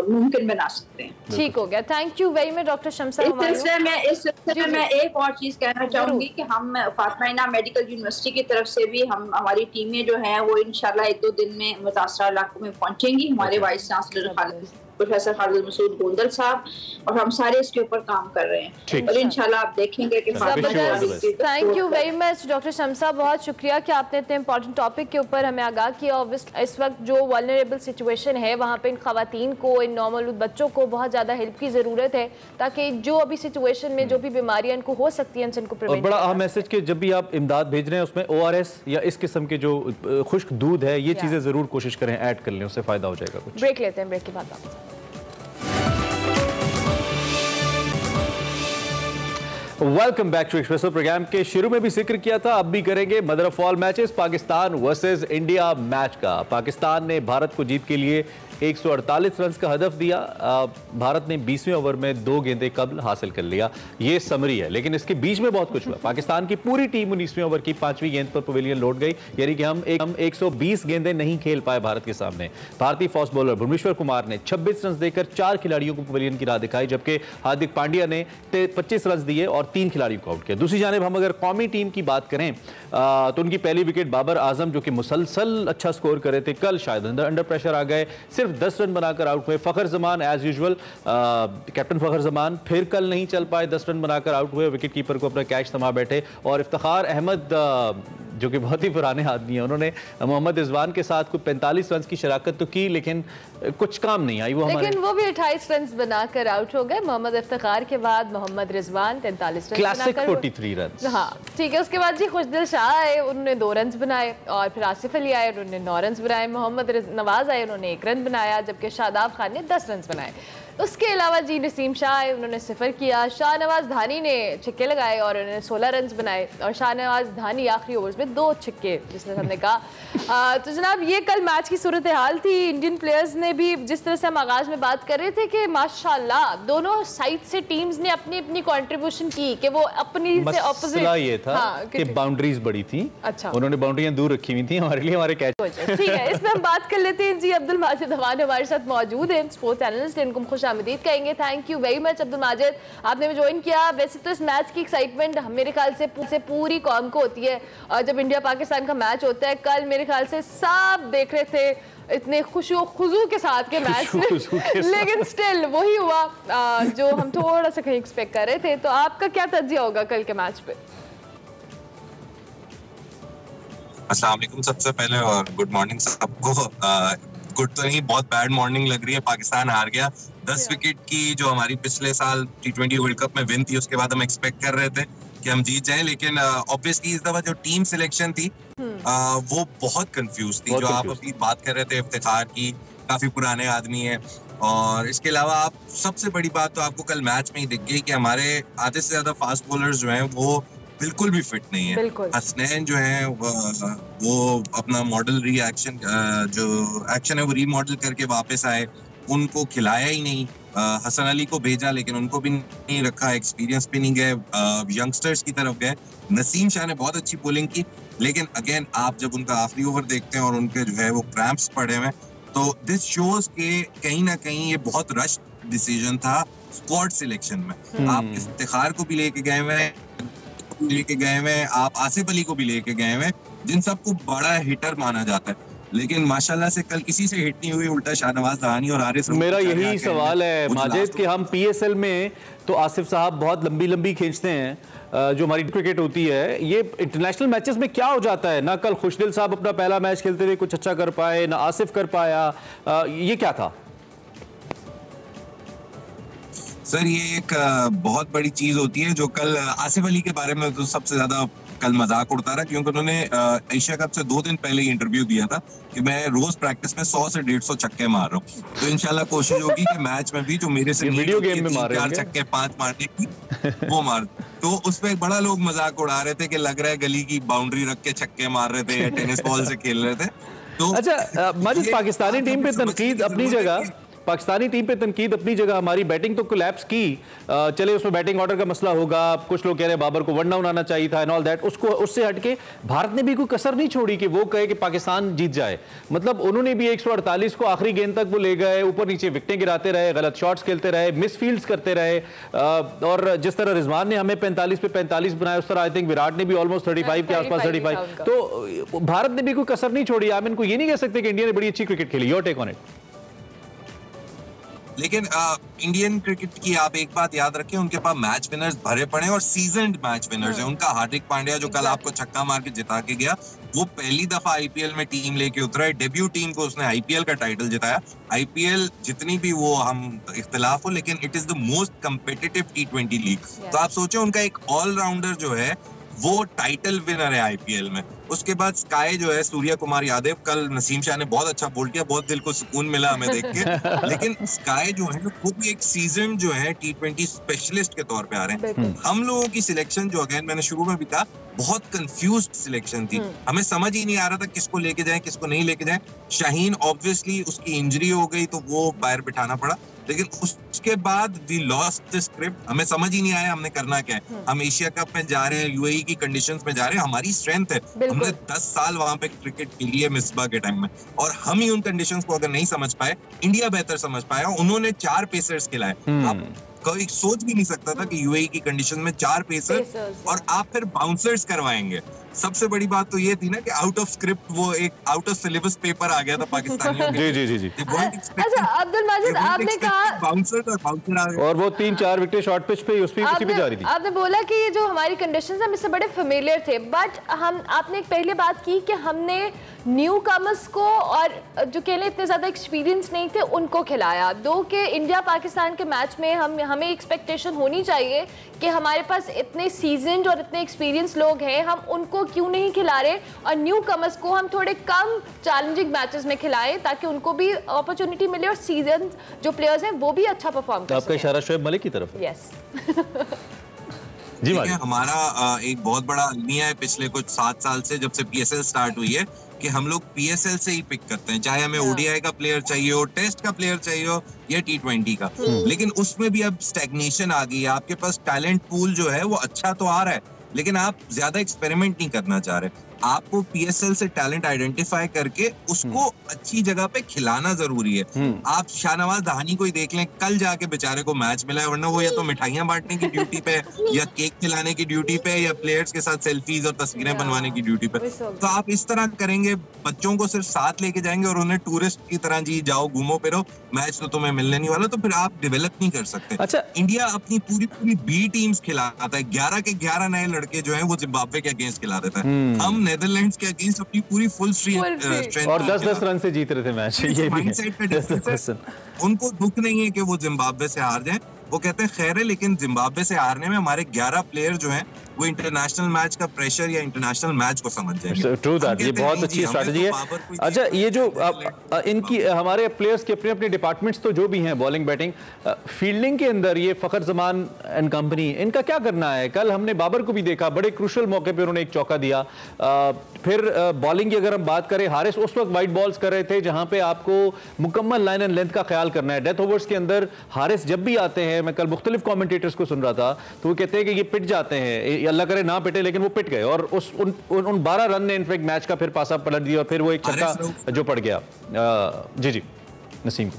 मुमकिन बना सकते हैं। ठीक हो गया, thank you very much doctor Shamsa. इस सिलसिले में एक और चीज कहना चाहूंगी कि हम फातिमा इनाम मेडिकल यूनिवर्सिटी की तरफ से भी हमारी टीमें जो हैं वो इंशाल्लाह 1-2 दिन में मुतासरा इलाकों में पहुंचेंगी। हमारे vice chancellor professor Khalid Masood Gondal sahab और हम सारे इसके ऊपर काम कर रहे हैं और इंशाल्लाह आप देखेंगे कि thank you very much doctor Shamsa, बहुत शुक्रिया कि आपने इतने इंपॉर्टेंट टॉपिक के ऊपर हमें आगाह किया। इस वक्त जो वल्नरेबल सिचुएशन है वहाँ पे इन खवातीन को, इन नॉर्मल बच्चों को बहुत ज़्यादा हेल्प की ज़रूरत है ताकि जो अभी सिचुएशन में जो भी बीमारियाँ इनको हो सकती हैं इनको प्रिवेंट। बड़ा अहम मैसेज कि जब भी आप इमदाद भेज रहे हैं उसमें ORS या इस किस्म के जो खुश्क दूध है ये चीज़ें ज़रूर कोशिश करें ऐड कर लें, उससे फ़ायदा हो जाएगा कुछ। ब्रेक लेते हैं, ब्रेक के बाद वापस। Welcome back to Expresso. Program के शुरू में भी जिक्र किया था, अब भी करेंगे mother of all matches, Pakistan versus India match का। पाकिस्तान ने भारत को जीत के लिए 148 रन का हदफ दिया। भारत ने 20वें ओवर में 2 गेंदें कब्ल हासिल कर लिया, ये समरी है, लेकिन इसके बीच में बहुत कुछ हुआ। पाकिस्तान की पूरी टीम 19वें ओवर की 5वीं गेंद पर पवेलियन लौट गई, यानी कि हम 120 गेंदें नहीं खेल पाए भारत के सामने। भारतीय फास्ट बॉलर भुवनेश्वर कुमार ने 26 रन देकर 4 खिलाड़ियों को पवेलियन की राह दिखाई, जबकि हार्दिक पांड्या ने 25 रन दिए और 3 खिलाड़ियों को आउट किया। दूसरी जानिब हम अगर कौमी टीम की बात करें तो उनकी पहली विकेट बाबर आजम जो कि मुसलसल अच्छा स्कोर कर रहे थे, कल शायद अंडर प्रेशर आ गए, सिर्फ 10 रन बनाकर आउट हुए। फखर जमान एज यूजुअल, कैप्टन फखर जमान फिर कल नहीं चल पाए, 10 रन बनाकर आउट हुए, विकेट कीपर को अपना कैच थमा बैठे। और इफ्तिखार अहमद जो कि बहुत ही पुराने आदमी हैं, उन्होंने मोहम्मद रिजवान के साथ कुछ 45 रन की शराकत तो की, लेकिन कुछ काम नहीं आई। लेकिन वो भी 28 रन बनाकर आउट हो गए। मोहम्मद इफ्तिखार के बाद Mohammad Rizwan 43 run classic 43 run. हाँ ठीक है, उसके बाद जी खुशदिल शाह आए, उन्होंने 2 रन बनाए, और फिर आसिफ अली आए, उन्होंने 9 रन बनाए। मोहम्मद नवाज आए, उन्होंने 1 रन बनाया, जबकि शादाब खान ने 10 रन बनाए। उसके अलावा जी नसीम शाह आए, उन्होंने 0 किया। शाहनवाज धानी ने छक्के लगाए और उन्होंने 16 रन बनाए, और शाहनवाज धानी आखिरी ओवर्स में 2 छक्के, जिसने हमने कहा। तो जनाब ये कल मैच की सूरत हाल थी। इंडियन प्लेयर्स ने भी, जिस तरह से हम आगाज में बात कर रहे थे कि माशाल्लाह दोनों साइड से टीम्स ने अपनी अपनी कंट्रीब्यूशन की कि वो अपनी से ऑपोजिट। ये था कि बाउंड्रीज बड़ी थी, अच्छा उन्होंने बाउंड्रियां दूर रखी हुई थी हमारे लिए, हमारे कैच। ठीक है, इसमें हम बात कर लेते हैं जी। अब्दुल माजिद अवान हमारे साथ मौजूद हैं, स्पोर्ट्स एनालिस्ट, इनको खुश आमदीद कहेंगे। Thank you very much Abdul Majid, आपने भी ज्वाइन किया। वैसे तो इस मैच की एक्साइटमेंट मेरे ख्याल से पूरी कौम को होती है, और जब इंडिया पाकिस्तान का मैच होता है, कल मेरे ख्याल से सब देख रहे थे इतने खुशू खुजू के साथ के मैच में, लेकिन स्टिल वही हुआ जो हम थोड़ा सा कहीं एक्सपेक्ट कर रहे थे। तो आपका क्या तज्जिया होगा कल के मैच पे? अस्सलाम वालेकुम सबसे पहले, और गुड मॉर्निंग सबको। गुड तो नहीं, बहुत बैड मॉर्निंग लग रही है। पाकिस्तान हार गया 10 विकेट की, जो हमारी पिछले साल T20 वर्ल्ड कप में विन थी, उसके बाद हम एक्सपेक्ट कर रहे थे कि हम जीत जाएं, लेकिन ऑब्वियसली इस दफा जो टीम सिलेक्शन थी वो बहुत कंफ्यूज थी। जो आप अभी बात कर रहे थे इफ्तिखार की, काफी पुराने आदमी है, और इसके अलावा आप सबसे बड़ी बात तो आपको कल मैच में ही दिख गई कि हमारे आधे से ज्यादा फास्ट बॉलर्स जो हैं वो बिल्कुल भी फिट नहीं है। हसनैन जो है वो अपना मॉडल रिएक्शन जो एक्शन है वो रीमॉडल करके वापस आए, उनको खिलाया ही नहीं। हसन अली को भेजा लेकिन उनको भी नहीं रखा, एक्सपीरियंस भी नहीं गए, यंगस्टर्स की तरफ गए। नसीम शाह ने बहुत अच्छी बॉलिंग की, लेकिन अगेन आप जब उनका आखिरी ओवर देखते हैं और उनके जो है वो क्रैम्प्स पड़े हुए, तो दिस शोज के कहीं ना कहीं ये बहुत रश डिसीजन था स्क्वाड सिलेक्शन में। आप इफ्तिखार को भी लेके गए हुए, आप आसिफ अली को भी लेके गए हुए, जिन सबको बड़ा हिटर माना जाता है, लेकिन माशाल्लाह से कल किसी से हिट नहीं हुई, उल्टा शाहनवाज दहानी और हारिस। मेरा यही सवाल है माजिद कि हम PSL में तो आसिफ साहब बहुत लंबी लंबी खींचते हैं, जो हमारी क्रिकेट होती है, ये इंटरनेशनल मैचेस में क्या हो जाता है? ना कल खुशदिल साहब अपना पहला मैच खेलते हुए कुछ अच्छा कर पाए, ना आसिफ कर पाया, ये क्या था? सर ये एक बहुत बड़ी चीज होती है, जो कल आसिफ अली के बारे में तो सबसे ज्यादा कल मजाक उड़ता रहा, क्योंकि उन्होंने एशिया कप से 2 दिन पहले ही इंटरव्यू दिया था कि मैं रोज प्रैक्टिस में 100 से 150 छक्के मार रहा हूँ। तो इंशाल्लाह कोशिश होगी कि मैच में भी जो मेरे से वीडियो गेम में मार 4 छक्के 5 मारने की वो मार। तो उस पर बड़ा लोग मजाक उड़ा रहे थे कि लग रहा है गली की बाउंड्री रख के छक्के मार रहे थे या टेनिस बॉल से खेल रहे थे। तो अच्छा माजिद, पाकिस्तानी टीम पे तनकीद अपनी जगह, पाकिस्तानी टीम पे तनकीद अपनी जगह, हमारी बैटिंग तो कोलैप्स की, चले उसमें बैटिंग ऑर्डर का मसला होगा, कुछ लोग कह रहे हैं बाबर को 1 डाउन आना चाहिए था एंड ऑल दैट, उसको उससे हटके भारत ने भी कोई कसर नहीं छोड़ी कि वो कहे कि पाकिस्तान जीत जाए। मतलब उन्होंने भी 148 को आखिरी गेंद तक वो ले गए, ऊपर नीचे विकेटें गिराते रहे, गलत शॉट्स खेलते रहे, मिसफील्ड्स करते रहे, और जिस तरह रिजवान ने हमें 45 पे 45 बनाया, उस तरह आई थिंक विराट ने भी ऑलमोस्ट 35 के आसपास 35, तो भारत ने भी कोई कसर नहीं छोड़ी। आप इनको ये नहीं कह सकते कि इंडिया ने बड़ी अच्छी क्रिकेट खेली। Your take on it. लेकिन इंडियन क्रिकेट की आप एक बात याद रखें, उनके पास मैच विनर्स भरे पड़े और सीजन्ड मैच विनर्स हैं। उनका हार्दिक पांड्या जो कल आपको छक्का मार के जिता के गया, वो पहली दफा IPL में टीम लेके उतरा है, डेब्यू टीम को उसने IPL का टाइटल जिताया। IPL जितनी भी वो हम इख्तिलाफ हो, लेकिन it is the most competitive T20 league. तो आप सोचें उनका एक ऑलराउंडर जो है वो टाइटल विनर है IPL में। उसके बाद स्काई जो है सूर्य कुमार यादव, कल नसीम शाह ने बहुत अच्छा बोल किया, बहुत दिल को सुकून मिला हमें देख के। लेकिन स्काई जो है वो भी एक सीजन जो है T20 स्पेशलिस्ट के तौर पे आ रहे हैं। हम लोगों की सिलेक्शन जो अगेन मैंने शुरू में भी कहा बहुत कंफ्यूज्ड सिलेक्शन थी, हमें समझ ही नहीं आ रहा था किसको लेके जाएं किसको नहीं लेके जाएं। शाहीन ऑब्वियसली उसकी इंजरी हो गई तो वो बाहर बिठाना पड़ा, लेकिन उसके बाद वी लॉस्ट द स्क्रिप्ट, हमें समझ ही नहीं आया हमने करना क्या है। हम एशिया कप में जा रहे हैं, UAE की कंडीशंस में जा रहे हैं, हमारी स्ट्रेंथ है, हमने 10 साल वहां पे क्रिकेट खेली है मिसबा के टाइम में, और हम ही उन कंडीशंस को अगर नहीं समझ पाए, इंडिया बेहतर समझ पाया। उन्होंने 4 पेसर्स खिलाए, आप कोई सोच भी नहीं सकता था कि UAE की कंडीशन में 4 पेसर्स और आप फिर बाउंसर्स करवाएंगे। सबसे बड़ी बात तो ये थी ना कि आउट ऑफ स्क्रिप्ट वो एक आउट ऑफ सिलेबस पेपर आ गया था पाकिस्तानियों के। जी। अच्छा अब्दुल माजिद, आपने कहा बाउंसर आ गए और वो 3-4 विकेट शॉर्ट पिच पे उसी पे जा रही थी। आपने बोला कि ये जो हमारी कंडीशंस हैं इससे बड़े फेमिलियर थे, बट आपने एक पहले बात की कि हमने न्यू कमर्स को और जो कहने इतने ज्यादा एक्सपीरियंस नहीं थे उनको खिलाया। दो के इंडिया पाकिस्तान के मैच में हमें एक्सपेक्टेशन होनी चाहिए कि हमारे पास इतने सीजन्ड और इतने एक्सपीरियंस लोग हैं, हम उनको क्यों नहीं खिला रहे और न्यू कमर्स को हम थोड़े कम चैलेंजिंग मैचेस में खिलाएं ताकि उनको भी अपॉर्चुनिटी मिले और सीजन जो प्लेयर्स हैं वो भी अच्छा परफॉर्म करें। आपका इशारा शोएब मलिक की तरफ है। यस जी हमारा एक बहुत बड़ा अलमिया है पिछले कुछ 7 साल से, जब से PSL स्टार्ट हुई है, कि हम लोग PSL से ही पिक करते हैं, चाहे हमें ODI का प्लेयर चाहिए हो, टेस्ट का प्लेयर चाहिए हो या T20 का। लेकिन उसमें भी अब स्टैग्नेशन आ गई है। आपके पास टैलेंट पूल जो है वो अच्छा तो आ रहा है, लेकिन आप ज्यादा एक्सपेरिमेंट नहीं करना चाह रहे। आपको PSL से टैलेंट आइडेंटिफाई करके उसको अच्छी जगह पे खिलाना जरूरी है। आप शाहनवाज दहानी को ही देख लें, कल जाके बेचारे को मैच मिला है, वरना वो या तो मिठाइयां बांटने की ड्यूटी पे या केक खिलाने की ड्यूटी पे या प्लेयर्स के साथ सेल्फीज और तस्वीरें बनवाने की ड्यूटी पे। तो आप इस तरह करेंगे, बच्चों को सिर्फ साथ लेके जाएंगे और उन्हें टूरिस्ट की तरह जी जाओ घूमो फिरो, मैच तो तुम्हें मिलने नहीं वाला, तो फिर आप डेवलप नहीं कर सकते। अच्छा, इंडिया अपनी पूरी B टीम्स खिलाता है, 11 के 11 नए लड़के जो है वो जिम्बाब्वे के अगेंस्ट खिला देता है। हम नेदरलैंड्स के अगेंस्ट अपनी पूरी फुल स्ट्रेंथ और 10-10 रन से जीत रहे थे मैच। ये भी है। उनको दुख नहीं है कि वो जिम्बाब्वे से हार जाएं, वो कहते हैं खैर है, लेकिन जिम्बाब्वे से हारने में हमारे 11 प्लेयर जो हैं वो इंटरनेशनल मैच का प्रेशर या इंटरनेशनल मैच को समझ जाएंगे। ट्रू दैट, ये बहुत अच्छी स्ट्रेटजी है। अच्छा, ये जो इनकी हमारे प्लेयर्स के अपने अपने डिपार्टमेंट्स तो जो भी हैं, बॉलिंग बैटिंग फील्डिंग के अंदर, ये फखर जमान एंड कंपनी, इनका क्या करना है? कल हमने बाबर को भी देखा, बड़े क्रूशल मौके पे उन्होंने एक चौका दिया। फिर बॉलिंग की अगर हम बात करें, हारिस उस वक्त वाइड बॉल्स कर रहे थे जहां पे आपको मुकम्मल लाइन एंड लेंथ का ख्याल करना है। डेथ ओवर्स के अंदर हारिस जब भी आते हैं, मैं कल मुख्तलिफ कमेंटेटर्स को सुन रहा था, तो वो कहते हैं कि ये पिट जाते हैं, अल्लाह करे ना पिटे, लेकिन वो पिट गए और उन 12 रन ने इनफैक्ट मैच का फिर पासा पलट दिया और फिर वो एक छक्का जो पड़ गया। जी नसीम,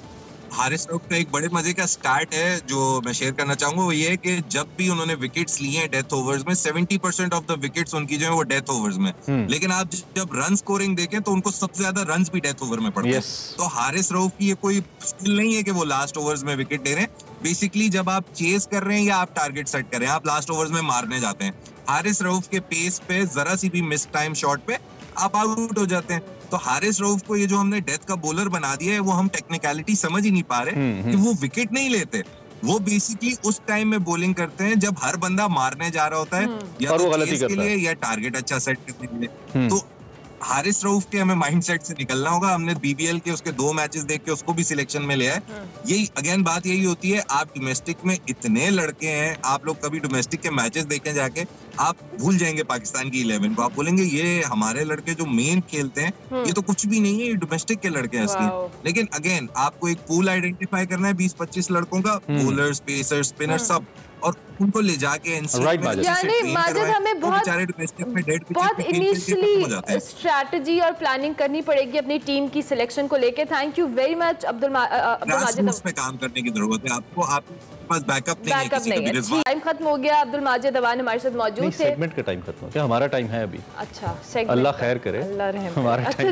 हारिस रऊफ का एक बड़े मजे का स्टार्ट है जो मैं शेयर करना चाहूंगा, वो ये है कि जब भी उन्होंने विकेट्स लिए हैं डेथ ओवर्स में, 70% ऑफ द विकेट्स उनकी जो है वो डेथ ओवर्स में। लेकिन आप जब रन स्कोरिंग देखें तो उनको सबसे ज्यादा रन्स भी डेथ ओवर में पड़ते हैं। तो हारिस रऊफ की ये कोई स्किल नहीं है कि वो लास्ट ओवर्स में विकेट ले रहे हैं। बेसिकली जब आप चेस कर रहे हैं या आप टारगेट सेट कर रहे हैं, आप लास्ट ओवर्स में मारने जाते हैं, हारिस रऊफ के पेस पे जरा सी भी मिस टाइम शॉट पे आप आउट हो जाते हैं। तो हारिस रऊफ को ये जो हमने डेथ का बॉलर बना दिया है, वो हम टेक्निकलिटी समझ ही नहीं पा रहे कि वो विकेट नहीं लेते, वो बेसिकली उस टाइम में बॉलिंग करते हैं जब हर बंदा मारने जा रहा होता है या तो चेस के लिए या टारगेट अच्छा सेट करने के लिए। तो हारिस रऊफ के हमें माइंडसेट से निकलना होगा। हमने बीबीएल के उसके 2 मैचेस देख के उसको भी सिलेक्शन में लिया है। यही अगेन बात यही होती है, आप डोमेस्टिक में इतने लड़के हैं, आप लोग कभी डोमेस्टिक के मैचेस देखें जाके, आप भूल जाएंगे पाकिस्तान की 11 को, आप बोलेंगे ये हमारे लड़के जो मेन खेलते हैं ये तो कुछ भी नहीं है, ये डोमेस्टिक के लड़के हैं असली। लेकिन अगेन आपको एक पूल आइडेंटिफाई करना है 20-25 लड़कों का, बॉलर्स, पेसर्स, स्पिनर्स सब, और उनको ले जाके यानी माजिद हमें बहुत इनिशियली स्ट्रैटेजी और प्लानिंग करनी पड़ेगी अपनी टीम की सिलेक्शन को लेके। Thank you very much Abdul Majid. पे काम करने की जरूरत है आपको, आपके पास बैकअप नहीं है। टाइम खत्म हो गया। अब्दुल माजिद अवान हमारे साथ मौजूद थे। सेगमेंट का टाइम खत्म हो गया, हमारा टाइम है अभी। अच्छा, अल्लाह खैर करे, हमारा टाइम।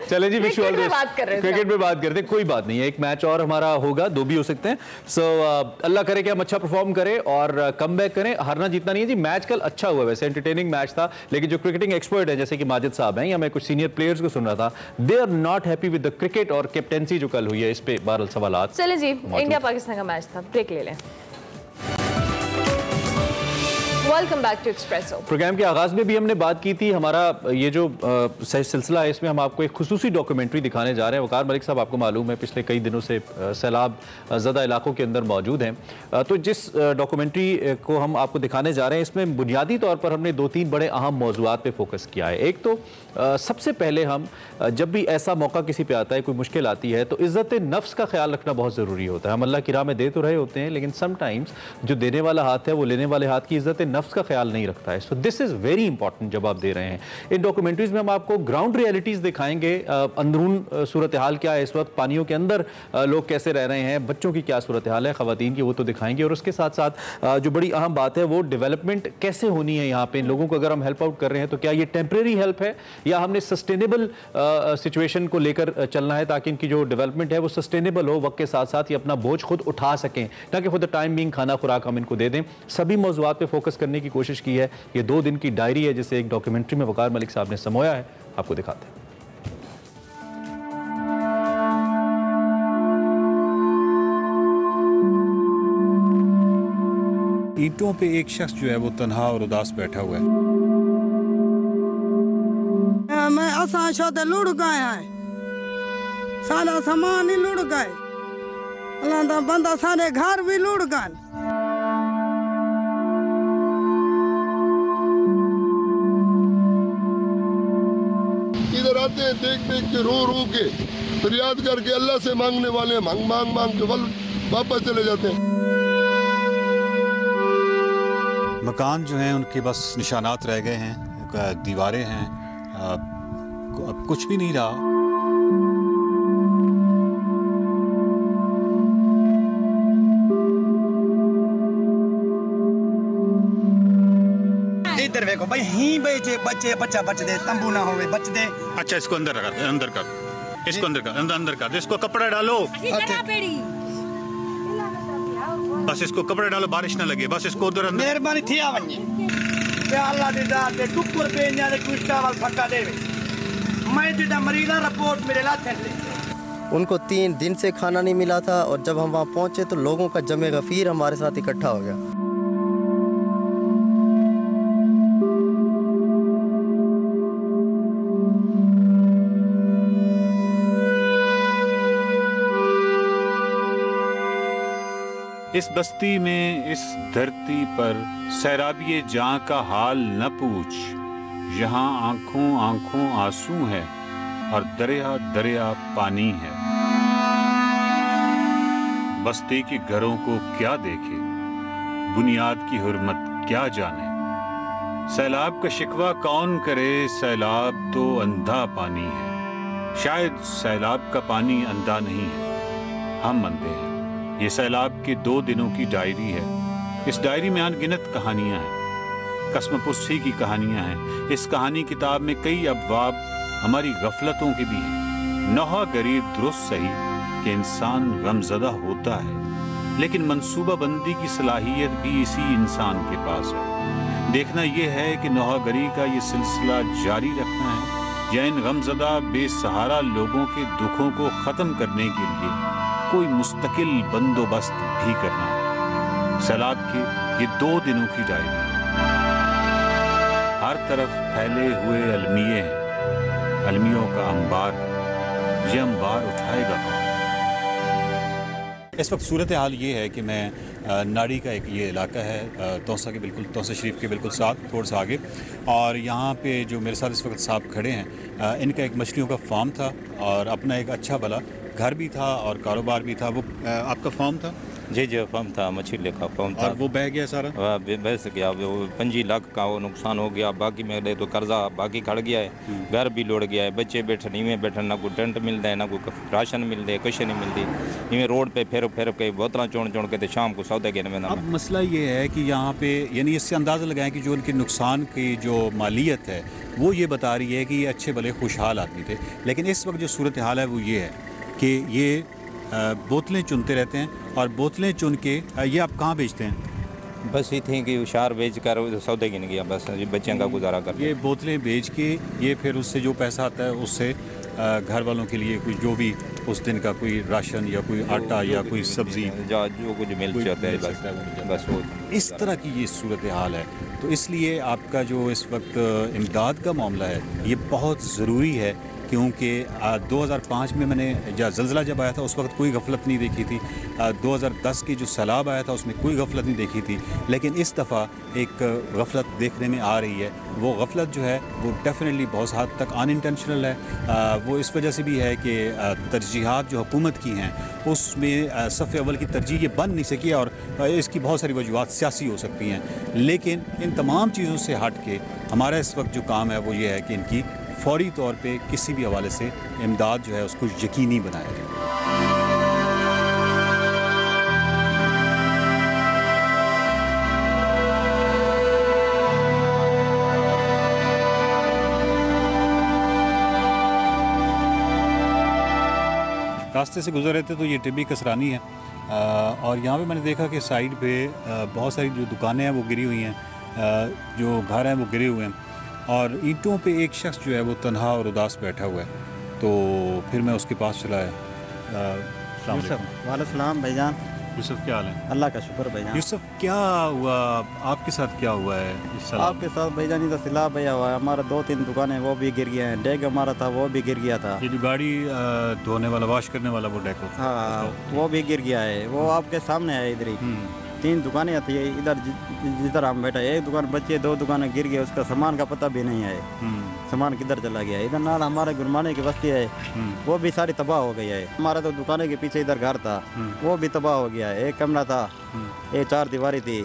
चले जी, क्रिकेट में बात करते हैं, कोई बात नहीं है, एक मैच और हमारा होगा, 2 भी हो सकते हैं। सो अल्लाह करे कि हम अच्छा परफॉर्म करें और कम बैक करें। हारना जीतना नहीं है जी। मैच कल अच्छा हुआ, वैसे एंटरटेनिंग मैच था, लेकिन जो क्रिकेटिंग एक्सपर्ट है जैसे कि माजिद साहब हैं, या मैं कुछ सीनियर प्लेयर्स को सुन रहा था, they are not happy with the cricket और कैप्टेंसी जो कल हुई है, इस पे 12 सवालात। चले जी, इंडिया पाकिस्तान का मैच था, ब्रेक ले लें। Welcome back to Expresso. Program के आगाज में भी हमने बात की थी, हमारा ये जो सिलसिला है इसमें हम आपको एक खुसूसी डॉक्यूमेंट्री दिखाने जा रहे हैं। वकार मलिक साहब, आपको मालूम है पिछले कई दिनों से सैलाब ज़दा इलाकों के अंदर मौजूद हैं, तो जिस डॉक्यूमेंट्री को हम आपको दिखाने जा रहे हैं इसमें बुनियादी तौर पर हमने 2-3 बड़े अहम मौज़ूआत पे फोकस किया है। एक तो सबसे पहले हम जब भी ऐसा मौका किसी पे आता है, कोई मुश्किल आती है, तो इज़्ज़त नफ्स का ख्याल रखना बहुत ज़रूरी होता है। हम अल्लाह की राह में दे तो रहे होते हैं, लेकिन समटाइम्स जो देने वाला हाथ है वो लेने वाले हाथ की इज़्ज़त नफ्स का ख्याल नहीं रखता है। So this is very important जब आप दे रहे हैं। इन डॉक्यूमेंट्रीज़ में हम आपको ग्राउंड रियलिटीज़ दिखाएंगे, अंदरून सूरत हाल क्या है इस वक्त, पानियों के अंदर लोग कैसे रह रहे हैं, बच्चों की क्या सूरत हाल है, ख़वातीन की, वो तो दिखाएंगे। और उसके साथ साथ जो बड़ी अहम बात है वो डेवलपमेंट कैसे होनी है यहाँ पे। इन लोगों को अगर हम हेल्प आउट कर रहे हैं तो क्या ये टेम्प्रेरी हेल्प है या हमने सस्टेनेबल सिचुएशन को लेकर चलना है, ताकि इनकी जो डेवलपमेंट है वो सस्टेनेबल हो, वक्त के साथ साथ ये अपना बोझ खुद उठा सकें, ताकि खुद टाइम बिंग खाना खुराक हम इनको दे दें। सभी मौज़ूआत पे फोकस करने की कोशिश की है। ये 2 दिन की डायरी है जिसे एक डॉक्यूमेंट्री में वकार मलिक साहब ने समोया है, आपको दिखाते हैं। ईंटों पे एक शख्स जो है वो तन्हा और उदास बैठा हुआ है। मैं असा शोते लुढ़ गए हैं, सारा सामान ही लुढ़ गए, अल्लाह दा बंदा सारे घर भी लुढ़ गए। इधर आते हैं देख देख के, रो रो के, फरियाद करके अल्लाह से मांगने वाले मांग मांग मांग के वापस चले जाते हैं। मकान जो हैं उनके बस निशानात रह गए हैं, दीवारें हैं, अब कुछ भी नहीं रहा। इधर देखो भाई, ही बच्चे बच्चा बच दे, तंबू ना होवे, बच दे। अच्छा, इसको अंदर कर, इसको अंदर कर, इसको कपड़ा डालो, बस इसको कपड़ा डालो, बारिश ना लगे, बस इसको उधर अंदर। मेहरबानी थी आवनी। अल्लाह दी जात दे टुक्कर पे ने कोई चावल फक्का देवे मैं जेड़ा मरीज रिपोर्ट मेरे लाथे ले। उनको 3 दिन से खाना नहीं मिला था और जब हम वहाँ पहुँचे तो लोगों का जमे गफीर हमारे साथ इकट्ठा हो गया। इस बस्ती में, इस धरती पर सैराबिये जां का हाल न पूछ, यहाँ आंखों आंखों आंसू है और दरिया दरिया पानी है। बस्ती के घरों को क्या देखे, बुनियाद की हुर्मत क्या जाने। सैलाब का शिकवा कौन करे, सैलाब तो अंधा पानी है। शायद सैलाब का पानी अंधा नहीं है, हम अंधे हैं। ये सैलाब के 2 दिनों की डायरी है। इस डायरी में अनगिनत कहानियां हैं, कसमपुस्सी की कहानियां हैं। इस कहानी किताब में कई अबवाब हमारी गफलतों के भी हैं। नौहा गरीब दुरुस्त सही कि इंसान गमज़दा होता है, लेकिन मंसूबाबंदी की सलाहियत भी इसी इंसान के पास है। देखना यह है कि नौहागरी का ये सिलसिला जारी रखना है या इन गमज़दा बेसहारा लोगों के दुखों को ख़त्म करने के लिए कोई मुस्तकिल बंदोबस्त भी करना है। सैलाब के ये 2 दिनों की डायरी है। हर तरफ फैले हुए अलमिये हैं, अलमियों का अंबार है। ये अंबार उठाएगा कौन? इस वक्त सूरत हाल ये है कि मैं नाड़ी का एक ये इलाका है, तौसा के बिल्कुल, तौसा शरीफ के बिल्कुल साथ, थोड़ा सा आगे। और यहाँ पे जो मेरे साथ इस वक्त साहब खड़े हैं, इनका एक मछलियों का फार्म था और अपना एक अच्छा भला घर भी था और कारोबार भी था। वो आपका फार्म था? जी जी, फार्म था, मछली का फार्म था। और वो बह गया सारा? बह गया, वो 25 लाख का वो नुकसान हो गया। बाकी मेरे तो कर्जा बाकी खड़ गया है, घर भी लौट गया है। बच्चे बैठे नहीं में बैठे, ना कोई टेंट मिलता है, ना कोई राशन मिलता है, कुछ नहीं मिलती। इवें रोड पे फिर के बोतल चोड़ के शाम को सौदा गिन में। अब मसला ये है कि यहाँ पे यानी इससे अंदाज़ा लगाएं कि जो उनके नुकसान की जो मालियत है वो ये बता रही है कि ये अच्छे भले खुशहाल आदमी थे, लेकिन इस वक्त जो सूरत हाल है वो ये है कि ये बोतलें चुनते रहते हैं। और बोतलें चुन के ये आप कहाँ बेचते हैं? बस ये थी कि उशार बेच कर सौदे गिन गया, बस बच्चों का गुजारा कर। ये बोतलें बेच के ये फिर उससे जो पैसा आता है उससे घर वालों के लिए कुछ जो भी उस दिन का कोई राशन या कोई आटा या कोई सब्जी जो कुछ मिल जाता है, बस वो इस तरह की ये सूरत हाल है। तो इसलिए आपका जो इस वक्त इमदाद का मामला है ये बहुत ज़रूरी है, क्योंकि 2005 में मैंने ज़लज़ला जब आया था उस वक्त कोई गफलत नहीं देखी थी। 2010 की जो सैलाब आया था उसमें कोई गफलत नहीं देखी थी, लेकिन इस दफ़ा एक गफलत देखने में आ रही है। वो गफलत जो है वो डेफिनेटली बहुत हद तक अनइंटेंशनल है। वो इस वजह से भी है कि तरजीहात जो हुकूमत की हैं उसमें सफ़े अव्वल की तरजीह ये बन नहीं सकी और इसकी बहुत सारी वजूहत सियासी हो सकती हैं। लेकिन इन तमाम चीज़ों से हट के हमारा इस वक्त जो काम है वो ये है कि इनकी फौरी तौर पे किसी भी हवाले से इमदाद जो है उसको यकीनी बनाया जाए। रास्ते से गुजर रहे थे तो ये टिब्बी कसरानी है और यहाँ पे मैंने देखा कि साइड पे बहुत सारी जो दुकानें हैं वो गिरी हुई हैं, जो घर हैं वो गिरे हुए हैं और ईंटों पे एक शख्स जो है वो तन्हा और उदास बैठा हुआ है। तो फिर मैं उसके पास चला आया। वालेकुम भाईजान। यूसुफ क्या हाल है? अल्लाह का शुक्र भाईजान। यूसुफ क्या हुआ आपके साथ, क्या हुआ है इस साल? आपके साथ भाईजान इधर सैलाब भैया हुआ है, हमारा 2-3 दुकानें वो भी गिर गया है, डेक हमारा था वो भी गिर गया था। ये जो गाड़ी धोने वाला, वॉश करने वाला वो डेक होता है? हाँ वो भी गिर गया है, वो आपके सामने है इधर ही। 3 दुकानें थी इधर जिधर हम बैठे, एक दुकान बच्चे 2 दुकानें गिर गए, उसका सामान का पता भी नहीं है, सामान किधर चला गया। इधर नाल हमारे गुरमाने की बस्ती है वो भी सारी तबाह हो गई है। हमारा तो दुकानें के पीछे इधर घर था वो भी तबाह हो गया है। एक कमरा था, एक 4 दीवारी थी,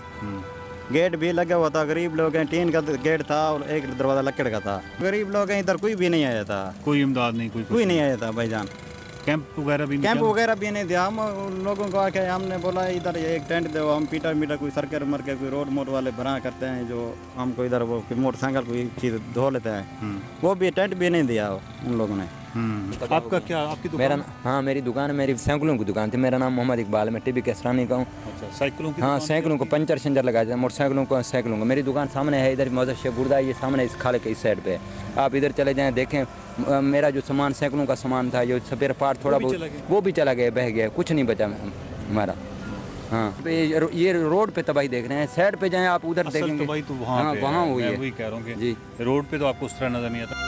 गेट भी लगा हुआ था। गरीब लोग हैं, टीन का गेट था और एक दरवाजा लकड़ का था। गरीब लोग हैं, इधर कोई भी नहीं आया था, कोई इमदाद नहीं, कोई नहीं आया था भाईजान। कैंप वगैरह भी नहीं दिया। हम लोगों को आके हमने बोला इधर एक टेंट दो, हम पीटा कोई सरकर मर के कोई रोड मोड वाले बना करते हैं जो हमको इधर वो मोटरसाइकिल कोई चीज़ धो लेते हैं, वो भी टेंट भी नहीं दिया उन लोगों ने। आपका क्या, आपकी दुकान? मेरा हाँ, मेरी दुकान है, मेरी साइकिलों की दुकान थी। मेरा नाम मोहम्मद इकबाल, मैं टीबी केसरानी का हूँ। अच्छा, साइकिलों की? हाँ, साइकिलों को पंचर शंचर लगाए थे, मोटरसाइकिलों को। मेरी दुकान सामने है, इधर मौजद शेख गुर्दा, ये सामने इस खाले के इस साइड पे। आप इधर चले जाएँ, देखें मेरा जो सामान साइकिलों का सामान था, जो स्पेयर पार्ट थोड़ा बहुत, वो भी चला गया, बह गया, कुछ नहीं बचा हमारा। हाँ, ये रोड पे तबाही देख रहे हैं। साइड पे जाएं आप, उधर देखेंगे तबाही तो वहाँ हुई है। वही कह रहा हूँ जी, रोड पे तो आपको उस तरह नजर नहीं आता।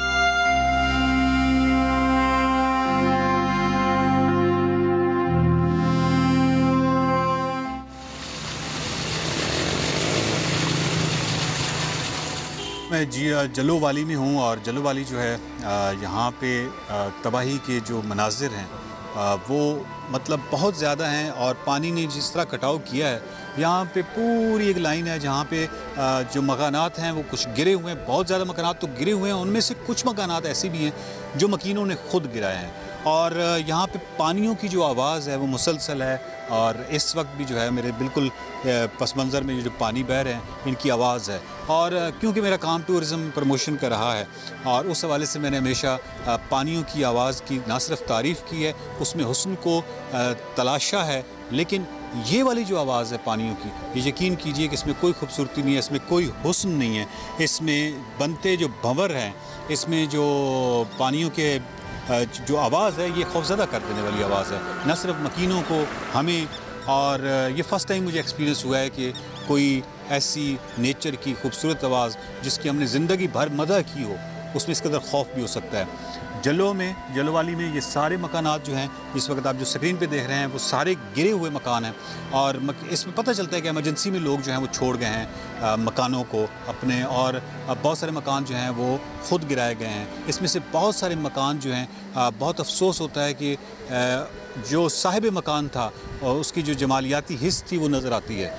मैं जी जलोवाली में हूँ और जलोवाली जो है यहाँ पे तबाही के जो मनाजिर हैं वो मतलब बहुत ज़्यादा हैं। और पानी ने जिस तरह कटाव किया है, यहाँ पे पूरी एक लाइन है जहाँ पे जो मकानात हैं वो कुछ गिरे हुए हैं। बहुत ज़्यादा मकानात तो गिरे हुए हैं, उनमें से कुछ मकानात ऐसे भी हैं जो मकीनों ने खुद गिराए हैं। और यहाँ पे पानियों की जो आवाज़ है वो मुसलसल है। और इस वक्त भी जो है मेरे बिल्कुल पस मंज़र में जो पानी बह रहे हैं, इनकी आवाज़ है। और क्योंकि मेरा काम टूरिज़म प्रमोशन का रहा है और उस हवाले से मैंने हमेशा पानियों की आवाज़ की ना सिर्फ तारीफ़ की है, उसमें हुस्न को तलाशा है। लेकिन ये वाली जो आवाज़ है पानियों की, ये यकीन कीजिए कि इसमें कोई खूबसूरती नहीं है, इसमें कोई हुस्न नहीं है। इसमें बनते जो भंवर हैं, इसमें जो पानियों के जो आवाज़ है, ये खौफज़दा कर देने वाली आवाज़ है, न सिर्फ मकीनों को, हमें। और ये फ़र्स्ट टाइम मुझे एक्सपीरियंस हुआ है कि कोई ऐसी नेचर की खूबसूरत आवाज़ जिसकी हमने ज़िंदगी भर मदह की हो, उसमें इस कदर खौफ भी हो सकता है। जलोवाली में ये सारे मकानात जो हैं, इस वक्त आप जो स्क्रीन पे देख रहे हैं, वो सारे गिरे हुए मकान हैं। और इसमें पता चलता है कि इमरजेंसी में लोग जो हैं वो छोड़ गए हैं मकानों को अपने। और बहुत सारे मकान जो हैं वो ख़ुद गिराए गए हैं। इसमें से बहुत सारे मकान जो हैं, बहुत अफसोस होता है कि जो साहिब मकान था और उसकी जो जमालियाती हिस्स थी वो नज़र आती है,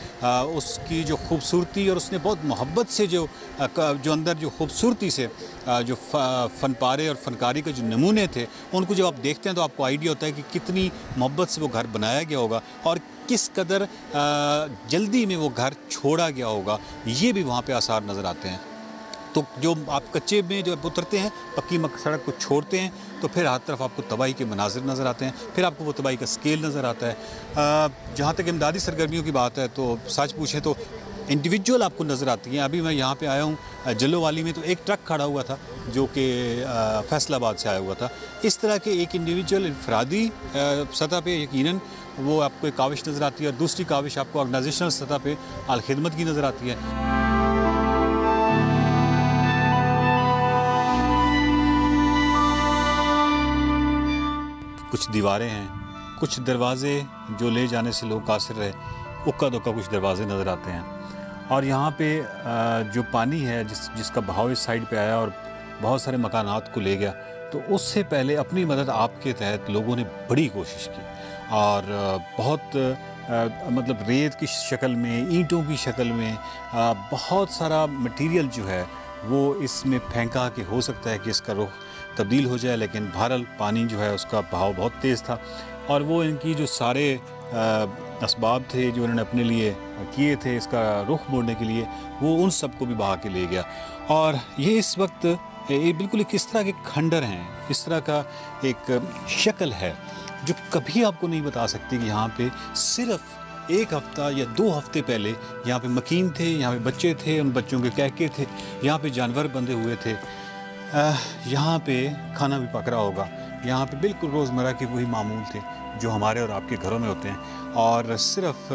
उसकी जो खूबसूरती, और उसने बहुत मोहब्बत से जो अंदर जो खूबसूरती से जो फ़नपारे और फ़नकारी के जो नमूने थे, उनको जब आप देखते हैं तो आपको आइडिया होता है कि कितनी मोहब्बत से वो घर बनाया गया होगा और किस कदर जल्दी में वो घर छोड़ा गया होगा। ये भी वहाँ पे आसार नज़र आते हैं। तो जो आप कच्चे में जब उतरते हैं, पक्की सड़क को छोड़ते हैं, तो फिर हर तरफ आपको तबाही के मनाजिर नज़र आते हैं, फिर आपको वो तबाही का स्केल नज़र आता है। जहाँ तक इमदादी सरगर्मियों की बात है, तो सच पूछें तो इंडिविजुअल आपको नज़र आती हैं। अभी मैं यहाँ पे आया हूँ जलोवाली में, तो एक ट्रक खड़ा हुआ था जो कि फैसलाबाद से आया हुआ था। इस तरह के एक इंडिविजुअल इनफरादी सतह पे यकीनन वो आपको एक काविश नज़र आती है, और दूसरी काविश आपको ऑर्गेनाइजेशनल सतह पे अल खिदमत की नज़र आती है। कुछ दीवारें हैं, कुछ दरवाजे जो ले जाने से लोग कासिर रहे, उक्का दुक्का कुछ दरवाजे नज़र आते हैं। और यहाँ पे जो पानी है जिसका बहाव इस साइड पे आया और बहुत सारे मकानात को ले गया, तो उससे पहले अपनी मदद आपके तहत लोगों ने बड़ी कोशिश की। और बहुत मतलब रेत की शक्ल में, ईंटों की शक्ल में बहुत सारा मटेरियल जो है वो इसमें फेंका कि हो सकता है कि इसका रुख तब्दील हो जाए। लेकिन बहरहाल पानी जो है उसका बहाव बहुत तेज़ था, और वो इनकी जो सारे असबाब थे जो उन्होंने अपने लिए किए थे इसका रुख मोड़ने के लिए, वो उन सब को भी बहा के ले गया। और ये इस वक्त ये बिल्कुल एक इस तरह के खंडर हैं, इस तरह का एक शक्ल है जो कभी आपको नहीं बता सकती कि यहाँ पे सिर्फ एक हफ़्ता या 2 हफ्ते पहले यहाँ पे मकीन थे, यहाँ पे बच्चे थे, उन बच्चों के कहके थे, यहाँ पे जानवर बंधे हुए थे, यहाँ पे खाना भी पक रहा होगा, यहाँ पे बिल्कुल रोज़मर्रा के वही मामूल थे जो हमारे और आपके घरों में होते हैं। और सिर्फ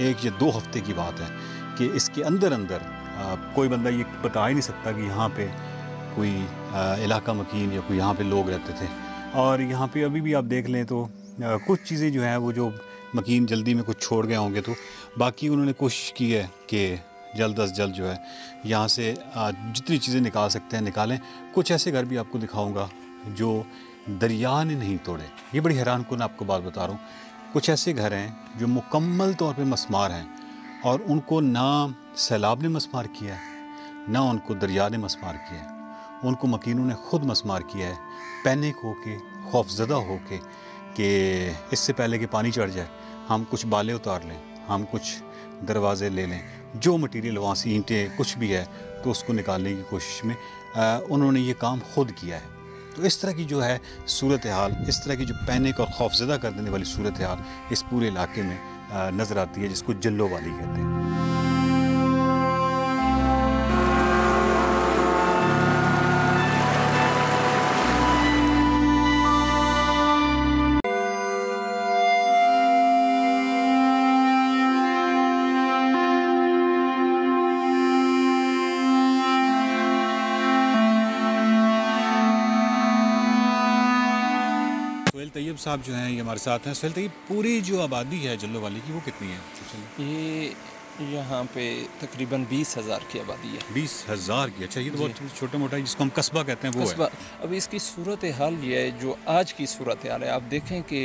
1 या 2 हफ्ते की बात है कि इसके अंदर कोई बंदा ये बता ही नहीं सकता कि यहाँ पे कोई इलाका मकीन या कोई यहाँ पे लोग रहते थे। और यहाँ पे अभी भी आप देख लें तो कुछ चीज़ें जो हैं वो जो मकीन जल्दी में कुछ छोड़ गए होंगे, तो बाकी उन्होंने कोशिश की है कि जल्द अज जल्द जो है यहाँ से जितनी चीज़ें निकाल सकते हैं निकालें। कुछ ऐसे घर भी आपको दिखाऊंगा जो दरिया ने नहीं तोड़े। ये बड़ी हैरान कुन आपको बात बता रहा हूँ। कुछ ऐसे घर हैं जो मुकम्मल तौर पे मस्मार हैं, और उनको ना सैलाब ने मस्मार किया है, ना उनको दरिया ने मस्मार किया है, उनको मकीनों ने ख़ुद मस्मार किया है, पैनिक होके, खौफजदा होके कि इससे पहले कि पानी चढ़ जाए हम कुछ बाले उतार लें, हम कुछ दरवाज़े ले लें, जो मटीरियल वहाँ से ईंटें कुछ भी है तो उसको निकालने की कोशिश में उन्होंने ये काम खुद किया है। तो इस तरह की जो है सूरत हाल, इस तरह की जो पैनिक और खौफजदा कर देने वाली सूरत हाल इस पूरे इलाके में नज़र आती है, जिसको जल्लो वाली कहते हैं। तैयब साहब जो हैं ये हमारे साथ हैं। सुहेल तैयब, पूरी जो आबादी है जल्लो वाली की वो कितनी है? ये यहाँ पे तकरीबन 20,000 की आबादी है। 20,000 की? अच्छा, ये तो बहुत छोटा मोटा जिसको हम कस्बा कहते हैं वो कस्बा। है। अब इसकी सूरत हाल ये है, जो आज की सूरत हाल है, आप देखें कि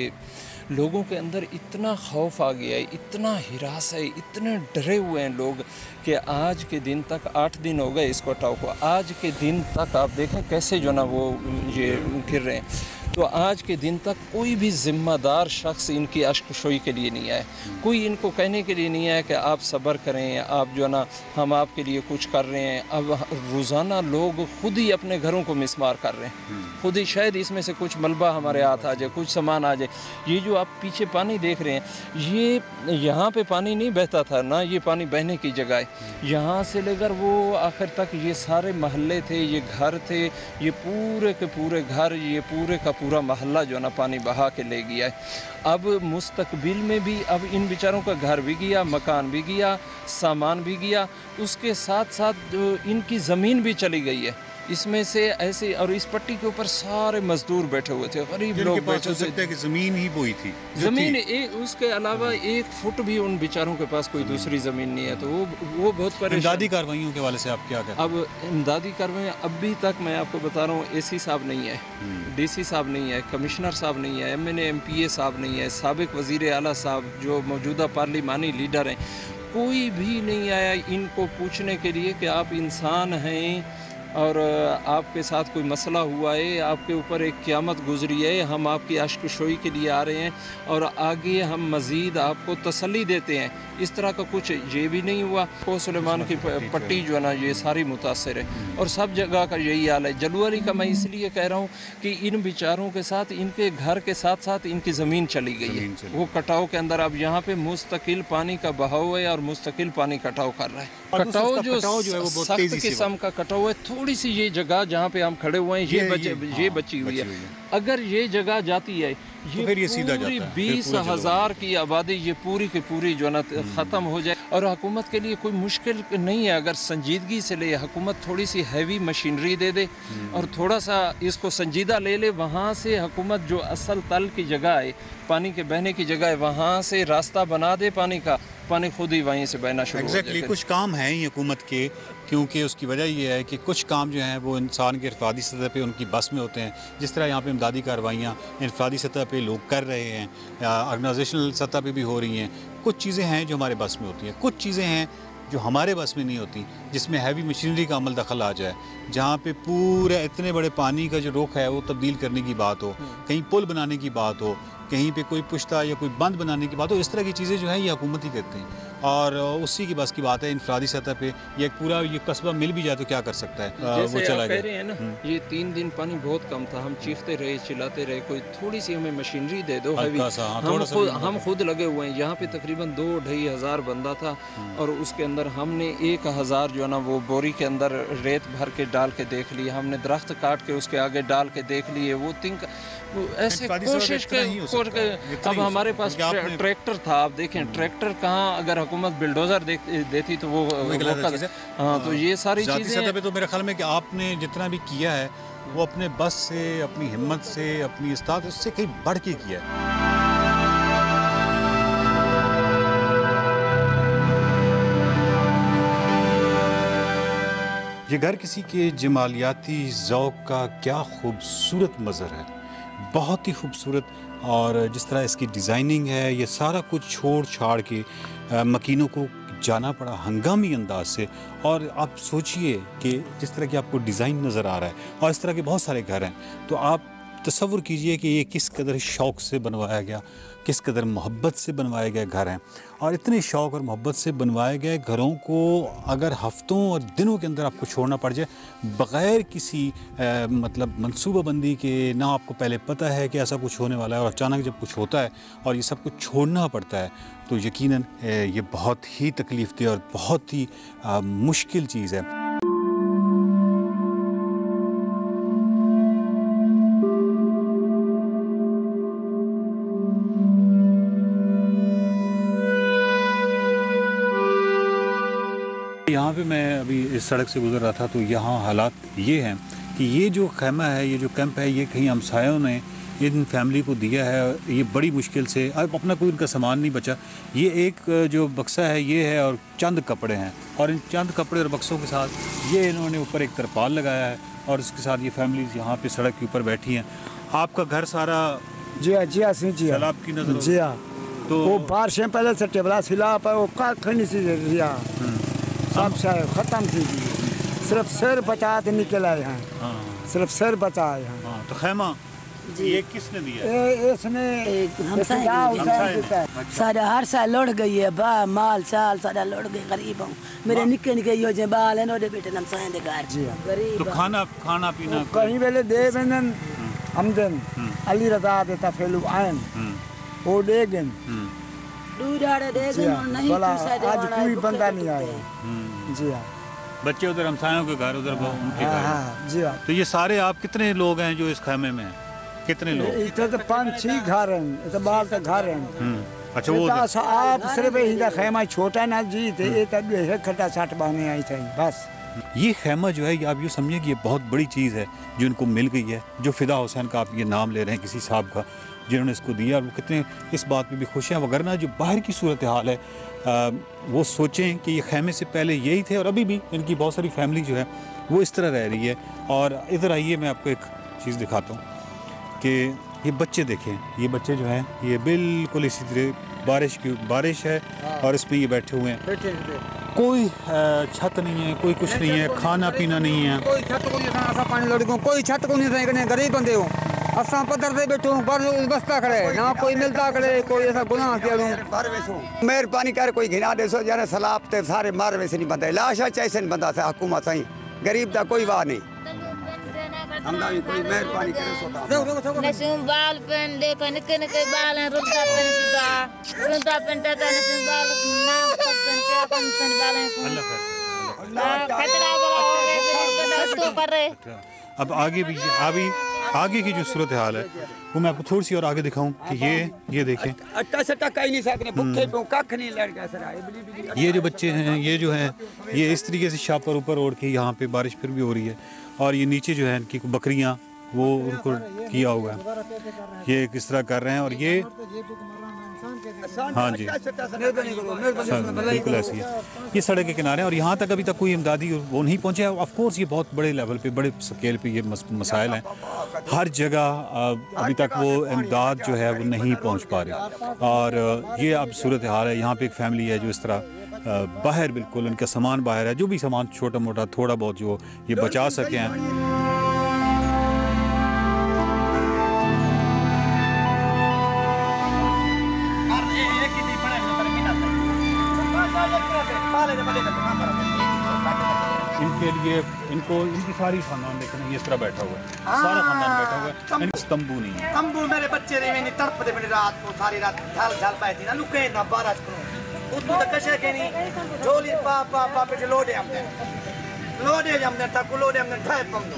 लोगों के अंदर इतना खौफ आ गया है, इतना हिरास है, इतने डरे हुए हैं लोग कि आज के दिन तक 8 दिन हो गए इसको हटाओ को, आज के दिन तक आप देखें कैसे जो ना वो ये गिर रहे हैं। तो आज के दिन तक कोई भी ज़िम्मेदार शख्स इनकी अश्कशोई के लिए नहीं आया, कोई इनको कहने के लिए नहीं आया कि आप सब्र करें, आप जो ना हम आपके लिए कुछ कर रहे हैं। अब रोज़ाना लोग खुद ही अपने घरों को मिसमार कर रहे हैं, खुद ही शायद इसमें से कुछ मलबा हमारे हाथ आ जाए, कुछ सामान आ जाए। ये जो आप पीछे पानी देख रहे हैं, ये यहाँ पे पानी नहीं बहता था ना, ये पानी बहने की जगह है। यहाँ से लेकर वो आखिर तक ये सारे महल्ले थे, ये घर थे, ये पूरे के पूरे घर, ये पूरे का पूरा महल्ला जो ना पानी बहा के ले गया है। अब मुस्तकबिल में भी अब इन बेचारों का घर भी गया, मकान भी गया, सामान भी गया, उसके साथ साथ जो इनकी ज़मीन भी चली गई है इसमें से ऐसे। और इस पट्टी के ऊपर सारे मजदूर बैठे हुए थे, गरीब लोग बैठे थे। कि ज़मीन ही बोई थी, ज़मीन उसके अलावा 1 फुट भी उन बेचारों के पास कोई दूसरी ज़मीन नहीं है। तो वो बहुत परेशान। इमदादी कार्रवाइयों के हवाले से आप क्या कहते हैं? अब इमदादी कार्रवाई अभी तक मैं आपको बता रहा हूँ, AC साहब नहीं है, DC साहब नहीं है, कमिश्नर साहब नहीं है, MNA MPA साहब नहीं है, साबिक वज़ीर आला साहब जो मौजूदा पार्लिमानी लीडर हैं, कोई भी नहीं आया इनको पूछने के लिए कि आप इंसान हैं और आपके साथ कोई मसला हुआ है, आपके ऊपर एक क़यामत गुजरी है, हम आपकी अश्कशोई के लिए आ रहे हैं और आगे हम मज़ीद आपको तसल्ली देते हैं। इस तरह का कुछ ये भी नहीं हुआ। को सुलेमान की पट्टी जो है ना, ये सारी मुतासर है और सब जगह का यही हाल है। जलवारी का मैं इसलिए कह रहा हूँ कि इन बेचारों के साथ इनके घर के साथ साथ इनकी ज़मीन चली गई है। वो कटाव के अंदर अब यहाँ पे मुस्तकिल पानी का बहाव है और मुस्तकिल पानी कटाव कर रहा है। कटाव जो है वो सख्त किस्म का कटाव है। थोड़ी सी ये जगह जहाँ पे हम खड़े हुए हैं ये बची हुई है। अगर ये जगह जाती है, ये सीधा पूरी 20,000 की आबादी ये पूरी की पूरी जो ना ख़त्म हो जाए। और हुकूमत के लिए कोई मुश्किल नहीं है, अगर संजीदगी से ले, हुकूमत थोड़ी सी हैवी मशीनरी दे दे और थोड़ा सा इसको संजीदा ले ले, वहाँ से हुकूमत जो असल तल की जगह है, पानी के बहने की जगह है, वहाँ से रास्ता बना दे पानी का, पानी खुद ही वहीं से बहना शुरू हो जाए। कुछ काम हैं ही हुकूमत के, क्योंकि उसकी वजह यह है कि कुछ काम जो हैं वो इंसान के इनफरादी सतह पे उनकी बस में होते हैं। जिस तरह यहाँ पे इमदादी कार्रवाइयाँ इनफरादी सतह पे लोग कर रहे हैं, ऑर्गेनाइजेशनल सतह पे भी हो रही हैं। कुछ चीज़ें हैं जो हमारे बस में होती हैं, कुछ चीज़ें हैं जो हमारे बस में नहीं होती, जिसमें हैवी मशीनरी का अमल दखल आ जाए, जहाँ पे पूरे इतने बड़े पानी का जो रुख है वो तब्दील करने की बात हो, कहीं पुल बनाने की बात हो, कहीं पे कोई पुश्ता या कोई बंद बनाने की बात हो, इस तरह की चीज़ें जो है ये हुकूमत ही करते हैं। और उसी की बस की बात है, इनफरादी सतह पे ये पूरा ये कस्बा मिल भी जाए तो क्या कर सकता है, जैसे वो चला कह रहे हैं ना, ये 3 दिन पानी बहुत कम था, हम चीखते रहे, चिल्लाते रहे, कोई थोड़ी सी हमें मशीनरी दे दो। हम खुद लगे हुए हैं यहाँ पे, तकरीबन 2-2.5 हज़ार बंदा था और उसके अंदर हमने 1,000 जो है ना वो बोरी के अंदर रेत भर के डाल के देख लिया, हमने दरख्त काट के उसके आगे डाल के देख लिए। वो ऐसे कोशिश के अब हमारे पास ट्रैक्टर था, आप देखें ट्रैक्टर कहाँ, अगर हुकूमत बिल्डोजर देती तो वो हाँ, तो ये सारी चीज़ें पे तो मेरे ख्याल में कि आपने जितना भी किया है वो अपने बस से, अपनी हिम्मत से, अपनी इस्तात, उससे कहीं बढ़ के किया है। ये घर किसी के जमालियाती ज़ौक़ का क्या खूबसूरत मंज़र है, बहुत ही खूबसूरत। और जिस तरह इसकी डिज़ाइनिंग है, ये सारा कुछ छोड़ छाड़ के मकीनों को जाना पड़ा हंगामी अंदाज से। और आप सोचिए कि जिस तरह की आपको डिज़ाइन नज़र आ रहा है और इस तरह के बहुत सारे घर हैं, तो आप तसव्वुर कीजिए कि ये किस कदर शौक़ से बनवाया गया, किस कदर मोहब्बत से बनवाए गए घर हैं। और इतने शौक़ और मोहब्बत से बनवाए गए घरों को अगर हफ्तों और दिनों के अंदर आपको छोड़ना पड़ जाए बग़ैर किसी मतलब मनसूबाबंदी के, ना आपको पहले पता है कि ऐसा कुछ होने वाला है और अचानक जब कुछ होता है और ये सब कुछ छोड़ना पड़ता है, तो यकीनन ये बहुत ही तकलीफ़देह और बहुत ही मुश्किल चीज़ है। यहाँ पे मैं अभी इस सड़क से गुजर रहा था तो यहाँ हालात ये हैं कि ये जो खैमा है, ये जो कैंप है, ये कहीं हमसायों ने इन फैमिली को दिया है। ये बड़ी मुश्किल से, अब अपना कोई उनका सामान नहीं बचा। ये एक जो बक्सा है ये है और चंद कपड़े हैं, और इन चंद कपड़े और बक्सों के साथ ये इन्होंने ऊपर एक तरपाल लगाया है और इसके साथ ये फैमिलीज यहाँ पे सड़क के ऊपर बैठी हैं। आपका घर सारा सैलाब की नजर जी हाँ, तो वो बारिशें पहले से टेबला सिलाब है, वो खंड सी रिया सब खत्म थी, सिर्फ सिर बचा के निकल आए हैं, सिर्फ सिर बचा आए हैं। तो खैमा ये किसने दिया? इसने सारा हर साल लौट गई है, बा माल चाल सारा लौट गई। गरीब हूँ, मेरे निक्के निक्के यो जे बाल है नोडे बेटे नम साए दे घर गरीब। तो खाना पीना कहीं वेले दे बेनन हमदन अली रजा देता फेलु आयन वो देगन दूराड़े देगन नहीं, आज कोई बंदा नहीं आया। जी हाँ, बच्चे उधर हमसायों के घर, उधर उनके घर। जी हाँ, तो ये सारे आप कितने लोग हैं जो इस खैमे में हैं? कितने लोग? इधर तो 5-6 घर हैं, इधर बाहर तो घर हैं। अच्छा, वो आप सिर्फ इधर खैमा छोटा ना जी थे, ये तब ये खट्टा साठ बहाने आई थी बस। ये खैमा जो है, आप ये समझिए कि ये बहुत बड़ी चीज़ है जो इनको मिल गई है। जो फ़िदा हुसैन का आप ये नाम ले रहे हैं, किसी साहब का जिन्होंने इसको दिया, और वो कितने इस बात पे भी खुश हैं। वगरना जो बाहर की सूरत हाल है, वो सोचें कि ये खैमे से पहले यही थे और अभी भी इनकी बहुत सारी फैमिली जो है वो इस तरह रह रही है। और इधर आइए, मैं आपको एक चीज़ दिखाता हूँ कि ये बच्चे देखें, ये बच्चे जो हैं ये बिल्कुल इसी तरह बारिश है और इसमें ये बैठे हुए हैं। कोई छत नहीं है, कोई कुछ नहीं है, खाना पीना नहीं है, कोई छत को नहीं, पानी लड़कों कोई छत को नहीं, गरीब बंदे हो असा पत्थर से बैठो पर बस्ता खड़े ना कोई मिलता करे, कोई ऐसा गुनाह किया। मेहरबानी कर कोई घिना दे सो जाने सलाब ते सारे मार वैसे नहीं बंदे लाशा चैसे बंदा से हुकूमत सही गरीब दा कोई वाह नहीं। हमदा भी कोई मेहरबानी करे सोता नसूम बाल पेन देखो निके निके बाल हैं, रुंदा पेन टाटा नसूम बाल नाम पेन क्या कौन पेन बाल हैं खतरा वाला तो कर रहे। अब आगे की जो सूरत हाल है वो मैं आपको थोड़ी सी और आगे दिखाऊं कि ये देखें, अट्टा सट्टा कहीं नहीं सकने, भूखे पे कख नहीं लड़ गया सर। ये जो बच्चे हैं, ये जो हैं, ये इस तरीके से शापर ऊपर ओढ़ के, यहाँ पे बारिश फिर भी हो रही है, और ये नीचे जो है इनकी बकरियाँ वो उनको किया हुआ है, ये किस तरह कर रहे हैं। और ये हाँ जी बिल्कुल ऐसी है, ये सड़क के किनारे, और यहाँ तक अभी तक कोई इमदादी वो नहीं पहुँचे। ऑफ कोर्स ये बहुत बड़े लेवल पे, बड़े स्केल पे ये मसाइल हैं, हर जगह अभी तक वो इमदाद जो है वो नहीं पहुँच पा रही। और ये अब सूरत हाल है। यहाँ पे एक फैमिली है जो इस तरह बाहर, बिल्कुल उनका सामान बाहर है, जो भी सामान छोटा मोटा थोड़ा बहुत जो ये बचा सके हैं। इनके लिए इनकी सारी खानदान देखें इस तरह बैठा हुआ है, सारा खानदान बैठा हुआ है, तंबू नहीं है। तंबू मेरे बच्चे ने मैंने तड़पते मेरी रात को सारी रात झाल झाल पाई थी ना लुके ना बारिश को उतू तक कशे के नहीं झोली पा पे लोडे हमने तक लोडे हमने ठाए पमनो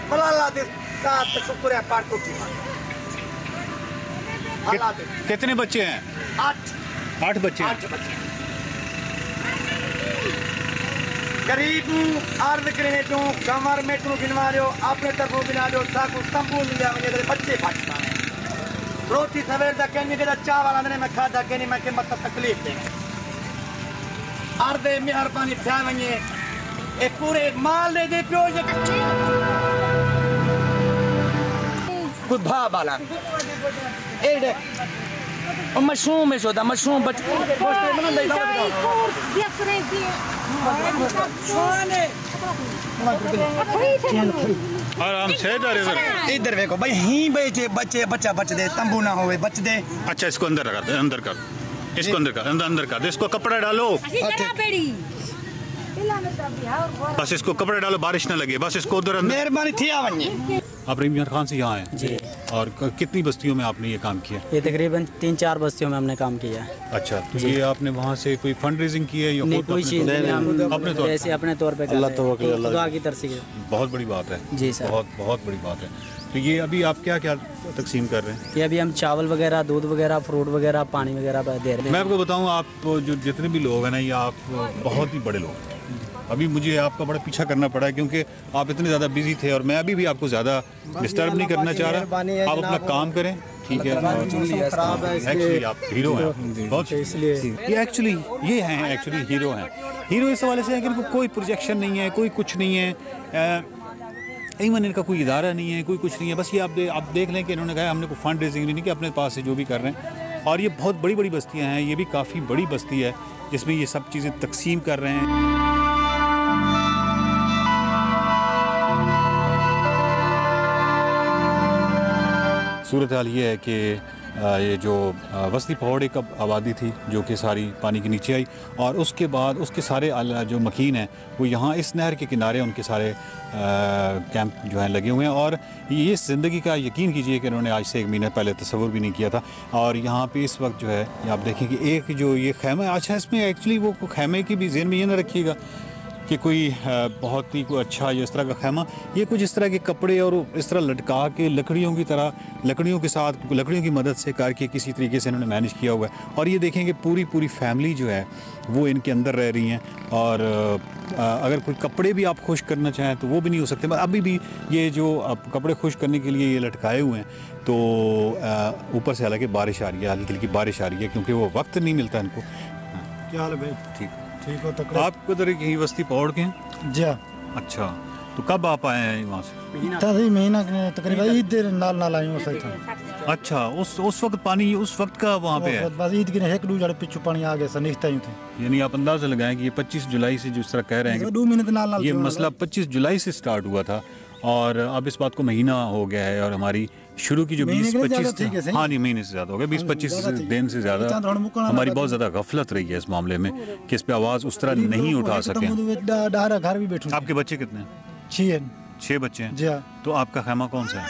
भला अल्लाह दे साथ शुक्र है पार को कितने बच्चे हैं? 8 बच्चे हैं। गरीब अर्ध करने तो कमर में तू गिनवा रहे हो, अपने तरफों गिना रहे हो, साकू तंबू मिल जाए मुझे बच्चे पाकिस्तान है। रोटी सवेर तक कहने के चावल आने में खाता कहने में के मतलब तकलीफ दे अर्धे मेहरबानी थिया वने ए पूरे माल दे दे पियो ये कोई भा बाला एडे मशरूम में सोदा मशरूम बच बस मन दे आराम से इधर देखो भाई, यहीं बच्चे बच्चा बच दे, तंबू ना होवे, बच दे। अच्छा, इसको अंदर कर दे, अंदर कर, इसको अंदर कर दे, इसको कपड़ा डालो, बस इसको कपड़े डालो, बारिश ना लगे, बस इसको उधर। मेहरबानी थी आवनी। आप रहीम यार खान से यहाँ हैं जी। और कितनी बस्तियों में आपने ये काम किया? ये तकरीबन 3-4 बस्तियों में हमने काम किया है। अच्छा, तो ये आपने वहाँ से कोई फंड रेजिंग की है या नहीं? कोई चीज़ नहीं, ऐसे अपने तौर पे खुदा की तरफ से। बहुत बड़ी बात है जी सर, बहुत बड़ी बात है। तो ये अभी आप क्या क्या तकसीम कर रहे हैं? ये अभी हम चावल वगैरह, दूध वगैरह, फ्रूट वगैरह, पानी वगैरह दे रहे हैं। मैं आपको बताऊँ, आप जो जितने भी लोग हैं ना, ये आप बहुत ही बड़े लोग हैं। अभी मुझे आपका बड़ा पीछा करना पड़ा है क्योंकि आप इतने ज़्यादा बिजी थे और मैं अभी भी आपको ज़्यादा डिस्टर्ब नहीं करना चाह रहा। आप अपना काम करें, ठीक है? एक्चुअली आप हीरो हैं बहुत, इसलिए ये एक्चुअली ये हैं एक्चुअली हीरो हैं। हीरो इस हवाले से है कि इनको कोई प्रोजेक्शन नहीं है, कोई कुछ नहीं है, इवन इनका कोई इदारा नहीं है, कोई कुछ नहीं है। बस ये आप देख लें कि इन्होंने कहा हमने कोई फंड रेजिंग नहीं कि अपने पास से जो भी कर रहे हैं। और ये बहुत बड़ी बड़ी बस्तियाँ हैं, ये भी काफ़ी बड़ी बस्ती है जिसमें ये सब चीज़ें तकसीम कर रहे हैं। सूरत हाल ये है कि ये जो वस्ती पहाड़ एक आबादी थी जो कि सारी पानी के नीचे आई और उसके बाद उसके सारे जो मकीन हैं वो यहाँ इस नहर के किनारे उनके सारे कैंप जो हैं लगे हुए हैं। और ये ज़िंदगी का यकीन कीजिए कि इन्होंने आज से 1 महीने पहले तस्वुर भी नहीं किया था। और यहाँ पे इस वक्त जो है आप देखें कि एक जो ये खैमा, अच्छा इसमें एक्चुअली वो खैमे की भी ज़हन में ये ना रखिएगा कि कोई बहुत ही कोई अच्छा इस तरह का खैमा, ये कुछ इस तरह के कपड़े और इस तरह लटका के लकड़ियों की तरह, लकड़ियों के साथ लकड़ियों की मदद से करके किसी तरीके से इन्होंने मैनेज किया हुआ है। और ये देखें कि पूरी फैमिली जो है वो इनके अंदर रह रही हैं। और अगर कोई कपड़े भी आप खुश करना चाहें तो वो भी नहीं हो सकते। अभी भी ये जो आप कपड़े खुश करने के लिए ये लटकाए हुए हैं तो ऊपर से हालांकि बारिश आ रही है, हल्की हल्की बारिश आ रही है क्योंकि वो वक्त नहीं मिलता इनको। क्या हाल है भाई? ठीक हो तक आप किधर यही वस्ती पहुँच के हैं? जी। अच्छा, तो कब आप आए हैं वहाँ से? ताज़ी महीना तकरीबन ईद देर नाल आई हूँ सही था। अच्छा, उस वक्त पानी उस वक्त का वहाँ पे है? बस ईद के एक दो जड़े पिछू पानी आ गया सनिश्ता ही थे। यानी आप अंदाजा लगाएं कि ये 25 जुलाई से जिस तरह कह रहे हैं कि 2 महीने नाल ये मसला 25 जुलाई से स्टार्ट हुआ था और अब इस बात को महीना हो गया है। और हमारी शुरू की जो 20-25 हाँ नहीं महीने से ज़्यादा हो गया, 20-25 दिन से ज़्यादा हमारी बहुत ज़्यादा गफलत रही है इस मामले में कि इस पे आवाज़ उस तरह नहीं उठा सके। घर भी बैठूं। आपके बच्चे कितने हैं? 6 बच्चे हैं। तो आपका खैमा कौन सा है?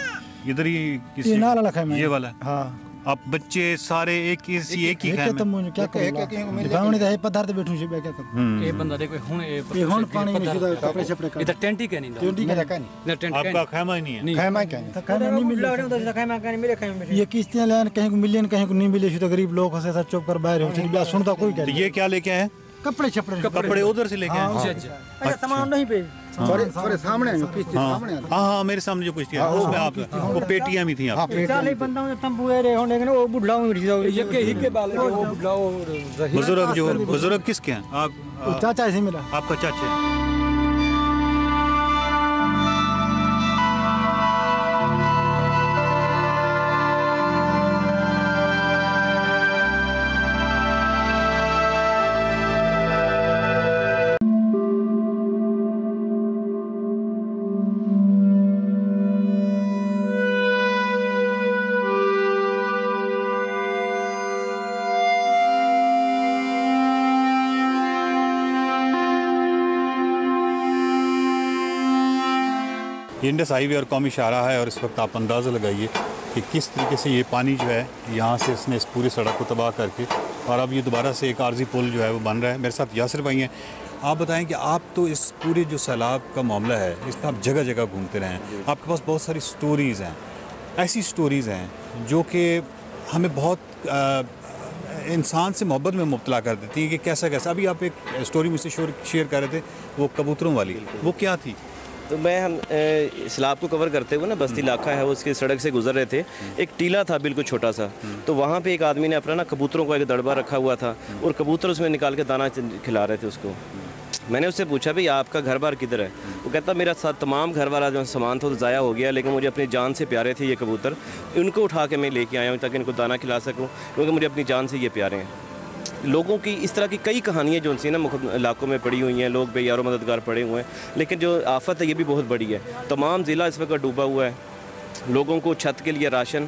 इधर ही किसी ये वाला है? हाँ। आप बच्चे सारे एक ही खैमे में? क्या करूं पदार्थ बैठूं से क्या करूं? ये बंदा देखो हुन पानी में सीधा कपड़े छपड़े कर। इधर टेंट ही कहनी नहीं। आपका खैमा ही नहीं है? खैमा क्या नहीं, खैमा नहीं मिल खैमा का नहीं मेरे खैमे में ये किस्तियां लेन कहीं को मिलियन कहीं को नहीं मिले तो गरीब लोग से चुप कर बाहर हो सुनता कोई क्या। ये क्या लेके आए? कपड़े उधर से लेके आए? अच्छा, सामान नहीं पे सारे सामने हाँ मेरे सामने जो कुछ थी उसमें आप वो पेटियां भी थी। आप बुजुर्ग किसके हैं? आप चाचा से मिला? आपका चाचा? इंडस हाईवे और कौमी शाहराह है और इस वक्त आप अंदाज़ा लगाइए कि किस तरीके से ये पानी जो है यहाँ से इसने इस पूरी सड़क को तबाह करके और अब ये दोबारा से एक आर्जी पुल जो है वो बन रहा है। मेरे साथ यासिर भाई हैं। आप बताएं कि आप तो इस पूरे जो सैलाब का मामला है इसमें आप जगह जगह घूमते रहे हैं, आपके पास बहुत सारी स्टोरीज़ हैं, ऐसी स्टोरीज़ हैं जो कि हमें बहुत इंसान से मोहब्बत में मुब्तला कर देती हैं कि कैसा कैसा। अभी आप एक स्टोरी मुझसे शेयर कर रहे थे वो कबूतरों वाली, वो क्या थी? तो हम सैलाब को कवर करते हुए ना बस्ती इलाका है उसकी सड़क से गुजर रहे थे, एक टीला था बिल्कुल छोटा सा, तो वहाँ पे एक आदमी ने अपना ना कबूतरों का एक दड़बा रखा हुआ था और कबूतर उसमें निकाल के दाना खिला रहे थे उसको। मैंने उससे पूछा भाई आपका घर बार किधर है? वो कहता मेरा साथ तमाम घर वाला जो सामान था तो ज़ाया हो गया, लेकिन मुझे अपनी जान से प्यारे थे ये कबूतर, इनको उठा के मैं लेके आया हूँ ताकि इनको दाना खिला सकूँ क्योंकि मुझे अपनी जान से ये प्यारे हैं। लोगों की इस तरह की कई कहानियाँ जो उनसे ना इलाकों में पड़ी हुई हैं, लोग बेयारो मददगार पड़े हुए हैं, लेकिन जो आफत है ये भी बहुत बड़ी है। तमाम ज़िला इस वक्त डूबा हुआ है। लोगों को छत के लिए राशन,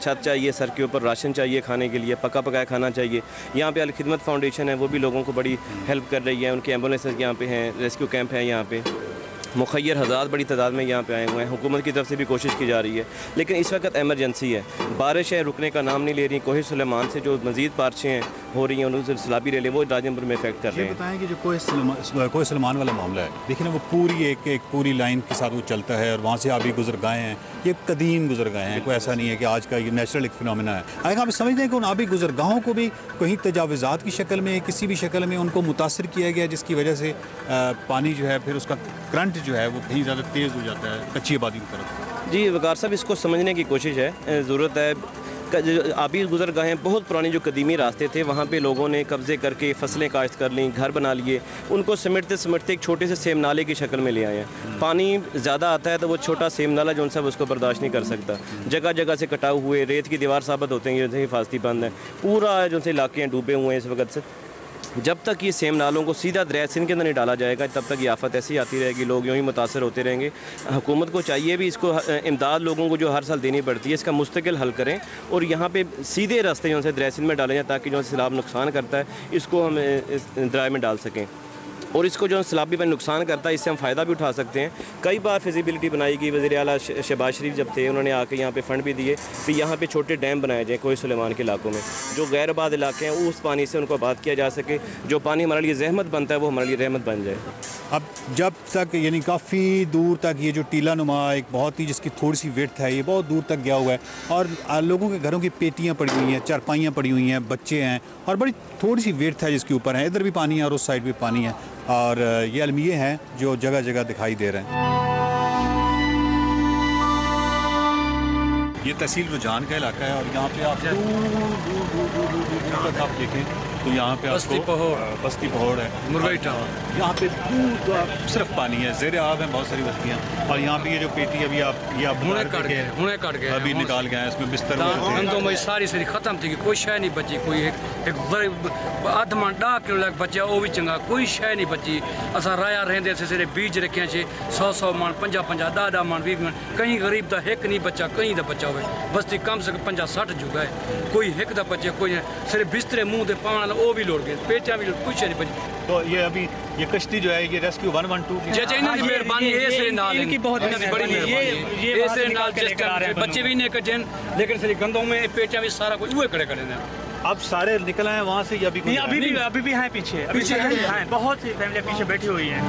छत चाहिए, सर के ऊपर राशन चाहिए, खाने के लिए पका पकाया खाना चाहिए। यहाँ पे अल खिदमत फाउंडेशन है, वो भी लोगों को बड़ी हेल्प कर रही है। उनके एम्बुलेंसेज यहाँ पे हैं, रेस्क्यू कैंप है यहाँ पे। मुखैर हज़ार बड़ी तादाद में यहाँ पे आए हुए हैं। हुकूमत की तरफ से भी कोशिश की जा रही है, लेकिन इस वक्त एमरजेंसी है। बारिश है, रुकने का नाम नहीं ले रही। कोहे सुलेमान से जो मज़ीद बारिशें हो रही हैं, उनसे सैलाबी रेले वो राजनपुर में इफेक्ट कर रहे हैं। बताएं कि जो कोहे सुलेमान वाला मामला है, देखिए ना, वो पूरी एक पूरी लाइन के साथ वो चलता है और वहाँ से आबी गुजरगाहें हैं। ये कदीम गुजरगाहें हैं, कोई ऐसा नहीं है कि आज का ये नेचुरल एक फिनोमेना है। अगर आप समझते हैं कि उन आबी गुजरगाहों को भी कहीं तजावुज़ात की शक्ल में, किसी भी शक्ल में उनको मुतासर किया गया, जिसकी वजह से पानी जो है फिर उसका करंट जो है वो कहीं ज़्यादा तेज़ हो जाता है कच्ची आबादी की तरफ। जी वकार साहब, इसको समझने की कोशिश है, ज़रूरत है। आबी गुजरगाहें बहुत पुरानी जो कदीमी रास्ते थे, वहाँ पे लोगों ने कब्ज़े करके फसलें काश्त कर लीं, घर बना लिए। उनको समेटते समेटते एक छोटे से सेम नाले की शक्ल में ले आए हैं। पानी ज़्यादा आता है तो वो छोटा सेम नाला जो उनसे उसको बर्दाश्त नहीं कर सकता। जगह जगह से कटाव हुए, रेत की दीवार साबित होते हैं, जो से हिफाजती बंद है। पूरा जो से इलाके हैं डूबे हुए हैं इस वक्त से। जब तक ये सेम नालों को सीधा दरिया सिंध के अंदर नहीं डाला जाएगा, तब तक ये आफत ऐसी आती रहेगी, लोग यूँ ही मुतासर होते रहेंगे। हुकूमत को चाहिए भी इसको इमदाद लोगों को जो हर साल देनी पड़ती है, इसका मुस्तकिल हल करें और यहाँ पे सीधे रास्ते जो से दरिया सिंध में डाले जाएँ, ताकि जो सैलाब नुकसान करता है इसको हम इस दरिया में डाल सकें। और इसको जो सैलाब भी नुकसान करता है, इससे हम फ़ायदा भी उठा सकते हैं। कई बार फिजिबिलिटी बनाई गई, वज़ीर आला शहबाज शरीफ जब थे, उन्होंने आके यहाँ पे फ़ंड भी दिए कि यहाँ पे छोटे डैम बनाए जाएँ कोहे सुलेमान के इलाकों में, जो गैर आबाद इलाके हैं उस पानी से उनको आबाद किया जा सके। जो पानी हमारे लिए जहमत बनता है वो हमारे लिए रहमत बन जाए। अब जब तक यानी काफ़ी दूर तक ये जो टीला नुमा एक बहुत ही जिसकी थोड़ी सी विड्थ है, ये बहुत दूर तक गया हुआ है और लोगों के घरों की पेटियाँ पड़ी हुई हैं, चारपाइयाँ पड़ी हुई हैं, बच्चे हैं और बड़ी थोड़ी सी विड्थ है जिसके ऊपर है। इधर भी पानी है और उस साइड भी पानी है और ये अलमिये हैं जो जगह जगह दिखाई दे रहे हैं। ये तहसील रुझान का इलाका है और यहाँ पे आप दूर तक आप देखें तो यहाँ पे बस्ती पहाड़ है, मुरवैठा, यहाँ पे दूर सिर्फ पानी है, ज़ेर आब है बहुत सारी बस्तियाँ। और यहाँ पे ये जो पेटी अभी आप कट गए अभी निकाल गए हैं, इसमें बिस्तर सारी खत्म थी, कोई शय नहीं बची। कोई एक अध मन 10 किलो लग बचा, वो भी चंगा, कोई शय नहीं बची। असा राया रहंदे से बीज रखे 100 मन, 50 10 मन, 20 मन। कहीं गरीब का एक नहीं बचा, कहीं का बचा हुए बस्ती कम से कम 50-60 जुगा है, कोई एक का बचे, कोई सिर्फ बिस्तरे मुँह दे पान वो भी लौट गए, पेटियां भी कुछ नहीं बची। तो ये अभी ये कश्ती जो है ये रेस्क्यू 112 की मेहरबानी इनकी बहुत बड़ी मेहरबानी। ये बच्चे भी नहीं कटे, लेकिन सिर्फ गंदों में पेटियां भी सारा कुछ वो खड़े हैं। अब सारे निकल आए वहाँ से, अभी भी हैं पीछे हैं, बहुत सी फैमिली पीछे बैठी हुई है।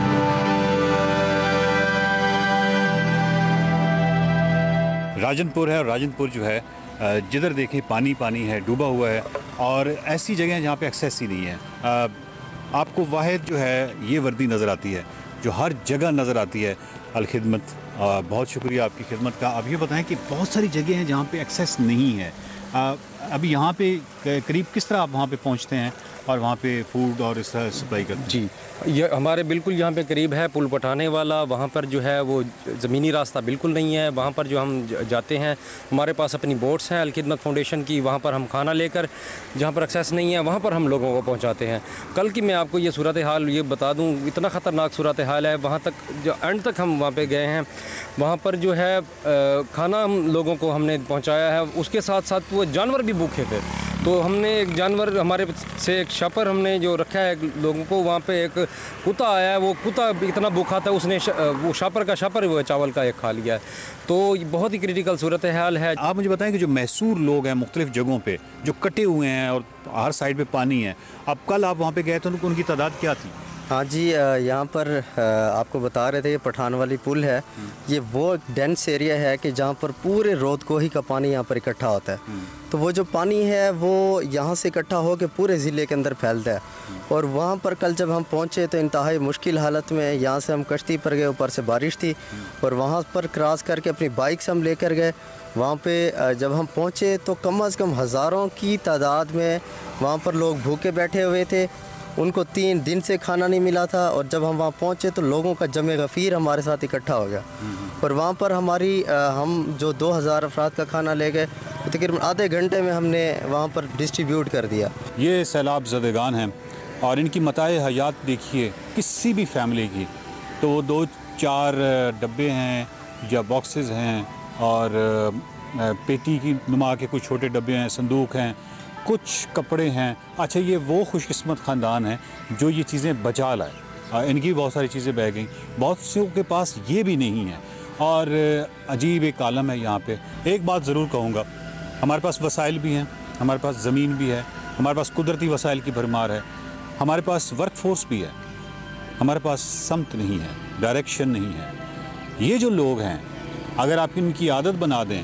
राजनपुर है और राजनपुर जो है जिधर देखें पानी पानी है, डूबा हुआ है और ऐसी जगह हैं जहाँ पे एक्सेस ही नहीं है। आपको वाहिद जो है ये वर्दी नज़र आती है जो हर जगह नज़र आती है, अल खिदमत। बहुत शुक्रिया आपकी खिदमत का। अब ये बताएं कि बहुत सारी जगह हैं जहाँ पे एक्सेस नहीं है। अभी यहाँ पे करीब किस तरह आप वहाँ पे पहुँचते हैं और वहाँ पे फूड और इस तरह सप्लाई करते हैं? जी, ये हमारे बिल्कुल यहाँ पे करीब है पुल पठाने वाला, वहाँ पर जो है वो ज़मीनी रास्ता बिल्कुल नहीं है। वहाँ पर जो हम जाते हैं, हमारे पास अपनी बोट्स हैं अल खिदमत फाउंडेशन की, वहाँ पर हम खाना लेकर, जहाँ पर एक्सेस नहीं है वहाँ पर हम लोगों को पहुँचाते हैं। कल की मैं आपको ये सूरत हाल ये बता दूँ, इतना ख़तरनाक सूरत हाल है। वहाँ तक जो एंड तक हम वहाँ पर गए हैं, वहाँ पर जो है खाना हम लोगों को हमने पहुँचाया है, उसके साथ साथ वो जानवर भी भूखे थे। तो हमने एक जानवर हमारे से एक शापर हमने जो रखा है लोगों को, वहाँ पे एक कुत्ता आया है, वो कुत्ता इतना भूखा था उसने वो शापर वो चावल का एक खा लिया है। तो बहुत ही क्रिटिकल सूरत हाल है। आप मुझे बताएं कि जो मैसूर लोग हैं मुख्तलिफ जगहों पे जो कटे हुए हैं और हर साइड पे पानी है, अब कल आप वहाँ पे गए तो उनकी तादाद क्या थी? हाँ जी, यहाँ पर आपको बता रहे थे ये पठान वाली पुल है, ये वो डेंस एरिया है कि जहाँ पर पूरे रोदकोही का पानी यहाँ पर इकट्ठा होता है। तो वो जो पानी है वो यहाँ से इकट्ठा होकर पूरे ज़िले के अंदर फैलता है। और वहाँ पर कल जब हम पहुँचे तो इंतहाई मुश्किल हालत में, यहाँ से हम कश्ती पर गए, ऊपर से बारिश थी और वहाँ पर क्रॉस करके अपनी बाइक से हम लेकर गए। वहाँ पे जब हम पहुँचे तो कम से कम हज़ारों की तादाद में वहाँ पर लोग भूखे बैठे हुए थे, उनको 3 दिन से खाना नहीं मिला था। और जब हम वहाँ पहुँचे तो लोगों का जमे गफ़ीर हमारे साथ इकट्ठा हो गया और वहाँ पर हम जो 2000 अफराद का खाना ले गए तकरीबन आधे घंटे में हमने वहाँ पर डिस्ट्रीब्यूट कर दिया। ये सैलाब ज़दगान हैं और इनकी मताए हयात देखिए किसी भी फैमिली की, तो वो 2-4 डब्बे हैं या बॉक्सेस हैं और पेटी की नुमा के कुछ छोटे डब्बे हैं, संदूक हैं, कुछ कपड़े हैं। अच्छा, ये वो खुशकिस्मत ख़ानदान है जो ये चीज़ें बचा लाए। इनकी बहुत सारी चीज़ें बह गई, बहुत से के पास ये भी नहीं है और अजीब एक आलम है यहाँ पे। एक बात ज़रूर कहूँगा, हमारे पास वसाइल भी हैं, हमारे पास ज़मीन भी है, हमारे पास कुदरती वसाइल की भरमार है, हमारे पास वर्क फोर्स भी है, हमारे पास समत नहीं है, डायरेक्शन नहीं है। ये जो लोग हैं, अगर आप इनकी आदत बना दें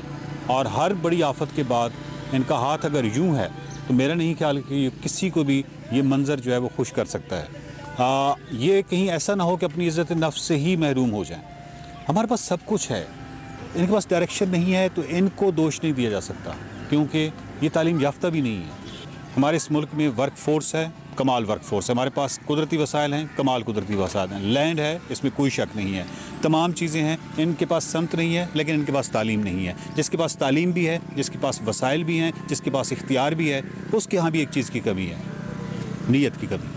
और हर बड़ी आफत के बाद इनका हाथ अगर यूं है, तो मेरा नहीं ख्याल कि किसी को भी ये मंज़र जो है वो खुश कर सकता है। ये कहीं ऐसा ना हो कि अपनी इज़्ज़त नफ्स से ही महरूम हो जाएं। हमारे पास सब कुछ है, इनके पास डायरेक्शन नहीं है, तो इनको दोष नहीं दिया जा सकता क्योंकि ये तालीम याफ्ता भी नहीं है। हमारे इस मुल्क में वर्क फोर्स है, कमाल वर्क फोर्स है, हमारे पास कुदरती वसाइल हैं, कमाल कुदरती वसाइल हैं, लैंड है, इसमें कोई शक नहीं है, तमाम चीज़ें हैं। इनके पास समत नहीं है, लेकिन इनके पास तालीम नहीं है। जिसके पास तालीम भी है, जिसके पास वसाइल भी हैं, जिसके पास इख्तियार भी है, उसके यहाँ भी एक चीज़ की कमी है, नीयत की कमी।